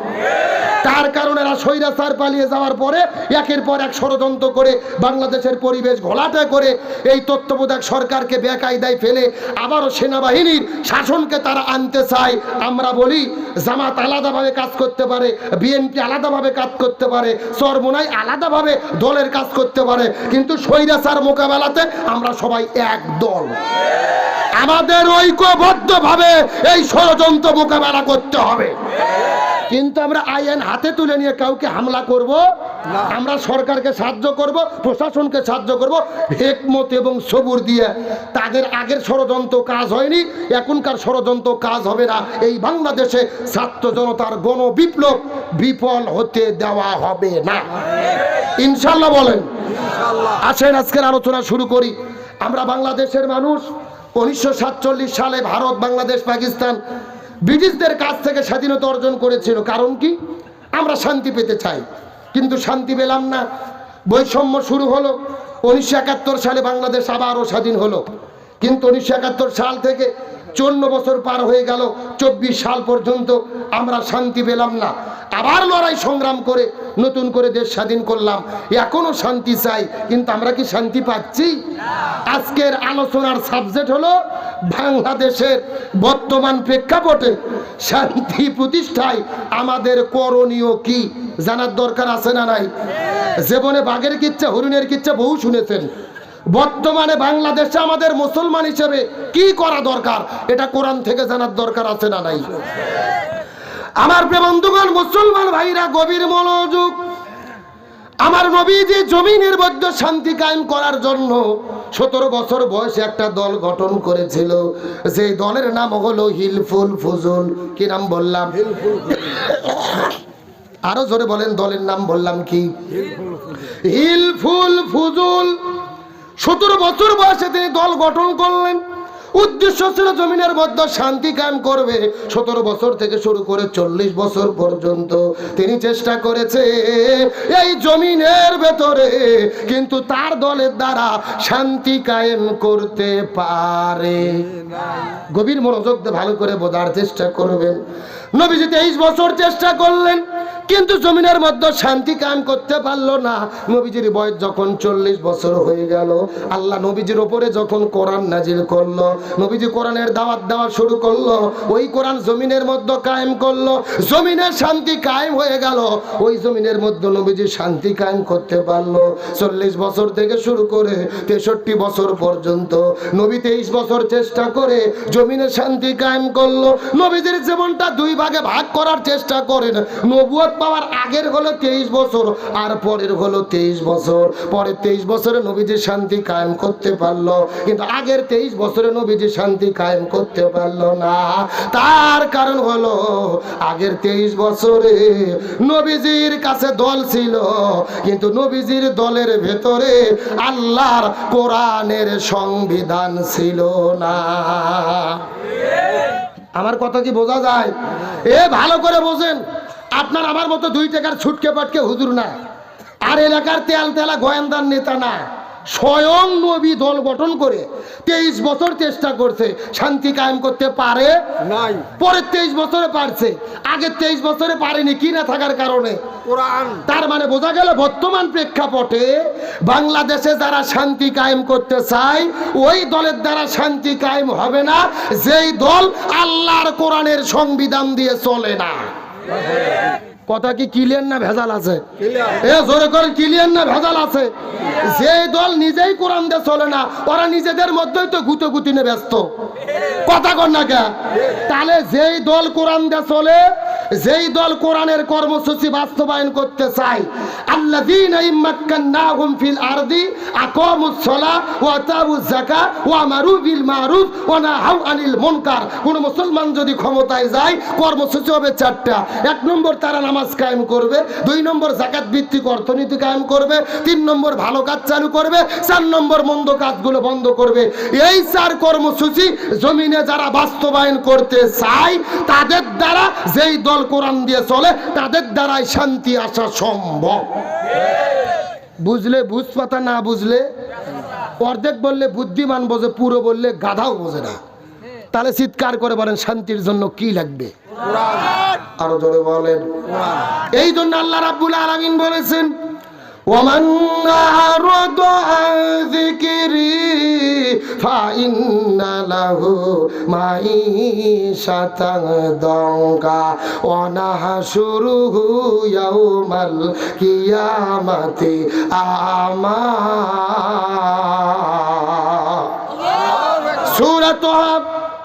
[SPEAKER 1] তার কারণে এরা স্বৈরাচার পালিয়ে যাওয়ার পরে একের পর এক ষড়যন্ত্র করে বাংলাদেশের পরিবেশ ঘোলাটে করে এই তত্ত্বাবধায়ক সরকারকে বেকায়দায় ফেলে আবারও সেনাবাহিনীর শাসনকে তারা আনতে চায়। আমরা বলি জামাত আলাদাভাবে কাজ করতে পারে, বিএনপি আলাদাভাবে কাজ করতে পারে, চরমোনাই আলাদাভাবে দলের কাজ করতে পারে, কিন্তু স্বৈরাচার মোকাবেলাতে আমরা সবাই এক দল। আমাদের ঐক্যবদ্ধভাবে এই ষড়যন্ত্র মোকাবেলা করতে হবে। কিন্তু আমরা আইন হাতে তুলে নিয়ে কাউকে হামলা করব না। আমরা সরকারকে সাহায্য করব, প্রশাসনকে সাহায্য করব হিকমত এবং সবুর দিয়ে। তাদের আগের ষড়যন্ত্র কাজ হয়নি, এখনকার ষড়যন্ত্র কাজ হবে না। এই বাংলাদেশে ছাত্র জনতার গণ বিপ্লব বিফল হতে দেওয়া হবে না, ইনশাল্লাহ। বলেন আসেন আজকের আলোচনা শুরু করি। আমরা বাংলাদেশের মানুষ 1947 সালে ভারত, বাংলাদেশ, পাকিস্তান ব্রিটিশদের কাছ থেকে স্বাধীনতা অর্জন করেছিল। কারণ কি? আমরা শান্তি পেতে চাই, কিন্তু শান্তি পেলাম না। বৈষম্য শুরু হলো। 1971 সালে বাংলাদেশ আবারও স্বাধীন হলো, কিন্তু 1971 সাল থেকে 54 বছর পার হয়ে গেল, 24 সাল পর্যন্ত আমরা শান্তি পেলাম না। আবার লড়াই সংগ্রাম করে নতুন করে দেশ স্বাধীন করলাম, এখনো শান্তি চাই, কিন্তু আমরা কি শান্তি পাচ্ছি? আজকের আলোচনার সাবজেক্ট হলো বাংলাদেশের বর্তমান প্রেক্ষাপটে শান্তি প্রতিষ্ঠায় আমাদের করণীয় কি। জানার দরকার আছে না নাই? জীবনে বাঘের কিচ্ছা, হরিণের কিচ্ছা বহু শুনেছেন। বর্তমানে বাংলাদেশে আমাদের মুসলমান হিসেবে কি করা দরকার, এটা কোরআন থেকে জানার দরকার আছে না নাই? আমার প্রিয় বন্ধুগণ, মুসলমান ভাইরা গভীর মনোযোগ। আমার নবীজি জমিনের মধ্যে শান্তি কায়েম করার জন্য 17 বছর বয়সে একটা দল গঠন করেছিল, যে দলের নাম হলো হিলফুল ফুজুল। কি নাম বললাম? আরো জোরে বলেন, দলের নাম বললাম কি? হিলফুল ফুজুল। 17 বছর বয়সে তিনি দল গঠন করলেন। উদ্দেশ্য ছিল জমিনের মধ্যে শান্তি কায়েম করবে। 17 বছর থেকে শুরু করে 40 বছর পর্যন্ত তিনি চেষ্টা করেছে এই জমিনের ভেতরে, কিন্তু তার দলের দ্বারা শান্তি কায়েম করতে পারে। গভীর মনোযোগ দিয়ে ভালো করে বোঝার চেষ্টা করবেন। নবীজি 23 বছর চেষ্টা করলেন, কিন্তু জমিনের মধ্যে শান্তি কায়েম করতে পারলো না। নবীজির বয়স যখন 40 বছর হয়ে গেল, আল্লাহ নবীজির উপরে যখন কোরআন নাজিল করলো, নবীজি কোরআনের দাওয়াত দেওয়া শুরু করলো। ওই কোরআন জমিনের মধ্যে কায়েম করলো, জমিনের শান্তি কায়েম হয়ে গেল। ওই জমিনের মধ্যে নবীজি শান্তি কায়েম করতে পারলো। 40 বছর থেকে শুরু করে 63 বছর পর্যন্ত নবী 23 বছর চেষ্টা করে জমিনে শান্তি কায়েম করলো। নবীজির জীবনটা দুই ভাগে ভাগ করার চেষ্টা করেন। নবুয়ত পাওয়ার আগের হলো 23 বছর, আর পরের হলো 23 বছর। পরের 23 বছরে নবীজি শান্তি কায়েম করতে পারলো, কিন্তু আগের 23 বছরে নবীজি শান্তি কায়েম করতে পারলো না। তার কারণ হলো আগের 23 বছরে নবীজির কাছে দল ছিল, কিন্তু নবীজির দলের ভেতরে আল্লাহর কোরআনের সংবিধান ছিল না। আমার কথা কি বোঝা যায়? ভালো করে বোঝেন। আপনার আমার মতো 2 টাকার ছুটকে পাটকে হুজুর না, আর এলাকার তেল তেলা গোয়েন্দার নেতা না। স্বয়ং নবী দল গঠন করে 23 বছর চেষ্টা করছে, শান্তি কায়েম করতে পারে নাই। পরের 23 বছরে পারছে, আগের 23 বছরে পারেনি। কি না থাকার কারণে? কোরআন। তার মানে বোঝা গেল বর্তমান প্রেক্ষাপটে বাংলাদেশে যারা শান্তি কায়েম করতে চায়, ওই দলের দ্বারা শান্তি কায়েম হবে না যেই দল আল্লাহর কোরআনের সংবিধান দিয়ে চলে না। কথা কি ক্লিয়ার না ভেজাল আছে? জোরে করে ক্লিয়ার না ভেজাল আছে? যে দল নিজেই কোরআন দিয়ে চলে না, ওরা নিজেদের মধ্যেই তো গুতোগুতি নিয়ে ব্যস্ত। কথা কর না কে? তাহলে যেই দল কোরআন দিয়ে চলে, যেই দল কোরআনের কর্মসূচি বাস্তবায়ন করতে চায়, আল্লাযীনা ইম্মাক্কান্নাহুম ফিল আরদি আকামুস সালাহ ওয়া আতাউয যাকাত ওয়া আমারু বিল মারুফ ওয়া নাহাউ আনিল মুনকার। কোন মুসলমান যদি ক্ষমতায় যায়, কর্মসূচি হবে 4টা। 1 নম্বর তারা নামাজ কায়েম করবে, 2 নম্বর যাকাত ভিত্তিক অর্থনীতি কায়েম করবে, 3 নম্বর ভালো কাজ চালু করবে, 4 নম্বর মন্দ কাজগুলো বন্ধ করবে। এই 4 কর্মসূচি জমিনে যারা বাস্তবায়ন করতে চায়, তাদের দ্বারা যেই দল কোরআন দিয়ে চলে, তাদের দ্বারাই শান্তি আসা সম্ভব। বুঝলে বুঝ পাতা, না বুঝলে অর্ধেক বললে বুদ্ধিমান বোঝে, পুরো বললে গাধাও বোঝে না। তাহলে চিৎকার করে বলেন শান্তির জন্য কি লাগবে?
[SPEAKER 2] কোরআন
[SPEAKER 1] আরো জোরে বলেন।
[SPEAKER 2] কোরআন
[SPEAKER 1] এই জন্য আল্লাহ রাব্বুল আলামিন বলেছেন ওয়ামান আরাদা আন যিকরি ফাইন্না লাহু মাঈশাতান দাঙ্কা ওয়া নাহশুরুহু ইয়াউমাল কিয়ামাতি আমা। সূরা তাহা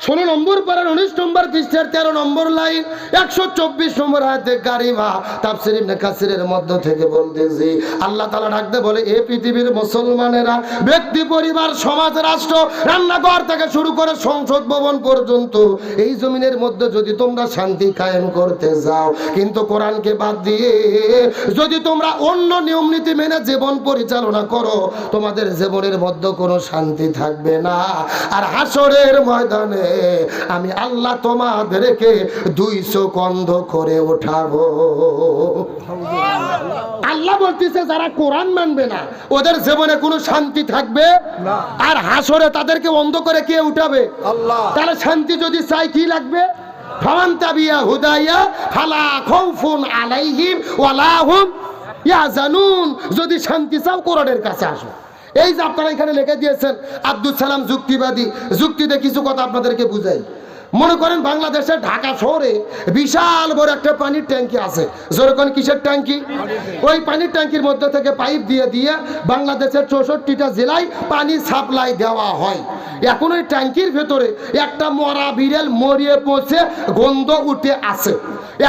[SPEAKER 1] 16 নম্বর পারার 19 নম্বর পৃষ্ঠার 13 নম্বর লাইন 124 নম্বর আয়াতে কারিমা তাফসীর ইবনে কাসিরের মধ্য থেকে বলতেছি আল্লাহ তাআলা ডাকতে বলে এ পৃথিবীর মুসলমানেরা ব্যক্তি পরিবার সমাজ রাষ্ট্র রান্নাঘর থেকে শুরু করে সংসদ ভবন পর্যন্ত এই জমিনের মধ্যে যদি তোমরা শান্তি কায়েম করতে যাও কিন্তু কোরআনকে বাদ দিয়ে যদি তোমরা অন্য নিয়ম নীতি মেনে জীবন পরিচালনা করো তোমাদের জীবনের মধ্যে কোনো শান্তি থাকবে না। আর হাসরের ময়দানে আমি আল্লাহ তোমাদেরকে 200 কন্ধ করে উঠাবো। আল্লাহ বলতেছে যারা কোরআন মানবে না ওদের জীবনে কোনো শান্তি থাকবে
[SPEAKER 2] না।
[SPEAKER 1] আর হাসরে তাদেরকে অন্ধ করে কে উঠাবে?
[SPEAKER 2] আল্লাহ।
[SPEAKER 1] তাহলে শান্তি যদি চাই কি লাগবে? ফামান তাবিয়া হুদাইয়া ফালা খাউফুন আলাইহিম ওয়ালা হুম ইয়াহজানুন। যদি শান্তি চাও কোরআনের কাছে আসো। এই যে আপনারা এখানে লিখে দিয়েছেন আব্দুল সালাম যুক্তিবাদী, যুক্তিতে কিছু কথা আপনাদেরকে বুঝাই। মনে করেন বাংলাদেশের ঢাকা শহরে বিশাল বড় একটা পানির ট্যাঙ্কি আছে। যেরকম কিসের ট্যাঙ্কি? ওই পানির ট্যাঙ্কির মধ্যে থেকে পাইপ দিয়ে দিয়ে বাংলাদেশের 64টা জেলায় পানি সাপ্লাই দেওয়া হয়। এখন ওই ট্যাঙ্কির ভেতরে একটা মরা বিড়াল মরিয়ে পচে গন্ধ উঠে আছে।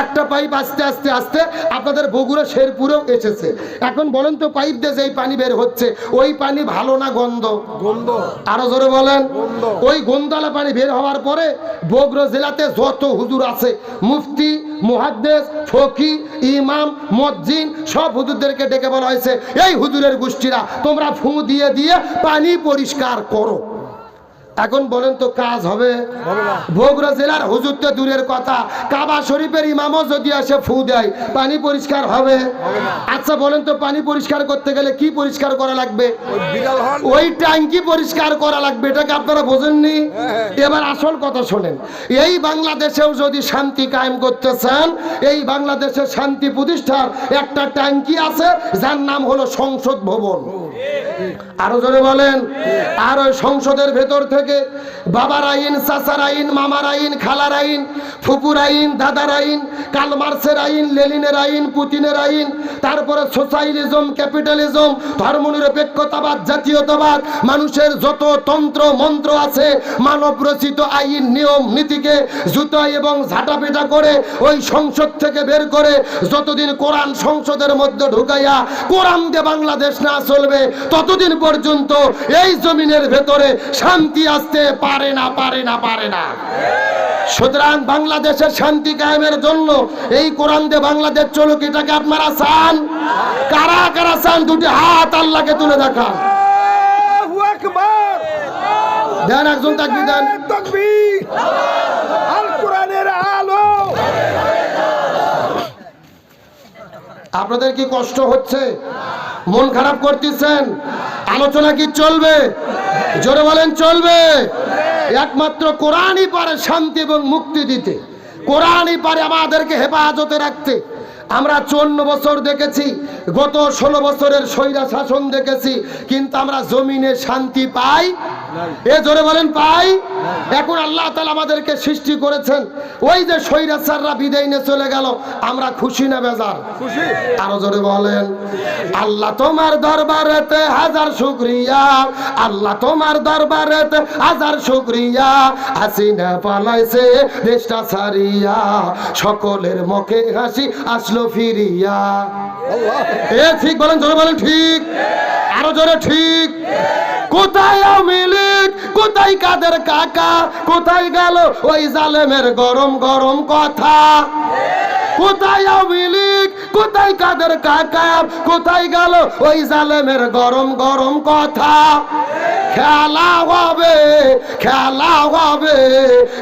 [SPEAKER 1] একটা পাইপ আস্তে আস্তে আস্তে আপনাদের বগুড়া শেরপুরেও এসেছে। এখন বলেন তো পাইপ দিয়ে যেই পানি বের হচ্ছে ওই পানি ভালো না গন্ধ?
[SPEAKER 2] গন্ধ।
[SPEAKER 1] আরো জোরে বলেন।
[SPEAKER 2] গন্ধ।
[SPEAKER 1] ওই গন্ধালা পানি বের হওয়ার পরে বগুড়া জেলাতে যত হুজুর আছে মুফতি মুহাদ্দিস ফকি ইমাম মুয়াজ্জিন সব হুজুরদেরকে ডেকে বলা হয়েছে এই হুজুরের গোষ্ঠীরা তোমরা ফু দিয়ে দিয়ে পানি পরিষ্কার করো। এখন বলেন তো কাজ হবে? বগুড়া জেলার হুজুর তো দূরের কথা, কাবা শরীফের ইমামও যদি আসে ফু দেয় পানি পরিষ্কার হবে? আচ্ছা বলেন তো পানি পরিষ্কার করতে গেলে কি পরিষ্কার করা লাগবে? ওই ট্যাঙ্কি পরিষ্কার করা লাগবে। এটাকে আপনারা বোঝেননি? এবার আসল কথা শোনেন। এই বাংলাদেশেও যদি শান্তি কায়েম করতে চান এই বাংলাদেশের শান্তি প্রতিষ্ঠার একটা ট্যাঙ্কি আছে যার নাম হলো সংসদ ভবন। আরো জোরে বলেন। আর ওই সংসদের ভেতর থেকে বাবার আইন, চাচার আইন, মামার আইন, খালার আইন, ফুপুর আইন, দাদার আইন, কার্ল মার্ক্সের আইন, লেনিনের আইন, পুতিনের আইন, তারপরে সোশ্যালিজম, ক্যাপিটালিজম, ধর্মনিরপেক্ষতাবাদ, জাতীয়তাবাদ, মানুষের যত তন্ত্র মন্ত্র আছে মানব রচিত আইন নিয়ম নীতিকে জুতা এবং ঝাঁটাপেটা করে ওই সংসদ থেকে বের করে যতদিন কোরআন সংসদের মধ্যে ঢুকাইয়া কোরআন দিয়ে বাংলাদেশ না চলবে ততদিন পর্যন্ত এই জমিনের ভেতরে শান্তি আসতে পারে না, পারে না, পারে না। সুতরাং বাংলাদেশের শান্তি কায়েমের জন্য এই কোরআন দিয়ে বাংলাদেশ চলুক, এটাকে আপনারা চান? কারা কারা চান? দুটি হাত আল্লাহকে তুলে দেখান।
[SPEAKER 2] আল্লাহু আকবার।
[SPEAKER 1] দেন একজন তাকবীর দেন।
[SPEAKER 2] তাকবীর। আল কোরআনের আলো।
[SPEAKER 1] আপনাদের কি কষ্ট হচ্ছে? মন খারাপ করতেছেন? আলোচনা কি চলবে? জোরে বলেন চলবে। একমাত্র কোরআনই পারে শান্তি এবং মুক্তি দিতে, কোরআনই পারে আমাদেরকে হেফাজতে রাখতে। আমরা 54 বছর দেখেছি, গত 16 বছরের স্বৈরা শাসন দেখেছি, কিন্তু আমরা জমিনে শান্তি পাই? এ জোরে বলেন পাই? এখন আল্লাহ তাআলা আমাদেরকে সৃষ্টি করেছেন, ওই যে স্বৈরাচাররা বিদায় নিয়ে চলে গেল, আমরা খুশি না বেজার?
[SPEAKER 2] খুশি।
[SPEAKER 1] আরো জোরে বলেন। আল্লাহ তোমার দরবারেতে হাজার শুকরিয়া, আল্লাহ তোমার দরবারেতে হাজার শুকরিয়া, হাসিনা পালাইছে দেশটা ছাড়িয়া, সকলের মুখে হাসি আসলো ফিরিয়া। এ ঠিক বলেন, জোরে বলেন ঠিক। আরো জোরে ঠিক। কোথায় আওয়ামী লীগ, কোথায় কাদের কাকা, কোথায় গেল ওই জালেমের গরম গরম কথা? কোথায় আওয়ামী লীগ, কোথায় কাদের কাকা, কোথায় গেল ওই জালেমের গরম গরম কথা? খেলা হবে, খেলা হবে,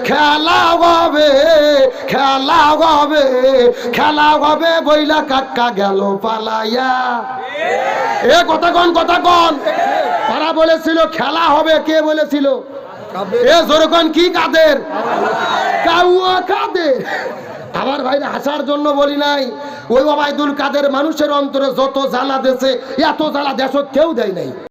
[SPEAKER 1] খেলা হবে, খেলা হবে, খেলা হবে বইলা কাকা গেল পালাইয়া। এ কথা কন, কথা কন। তারা বলেছিল খেলা হবে, কে বলেছিল? এ জোরকন কি কাদের? কাউয়া কাদের। আমার ভাইরা হাসার জন্য বলি নাই, ওই ওবায়দুল কাদের মানুষের অন্তরে যত জ্বালা দেশে, এত জ্বালা দেশ কেউ দেয় নাই।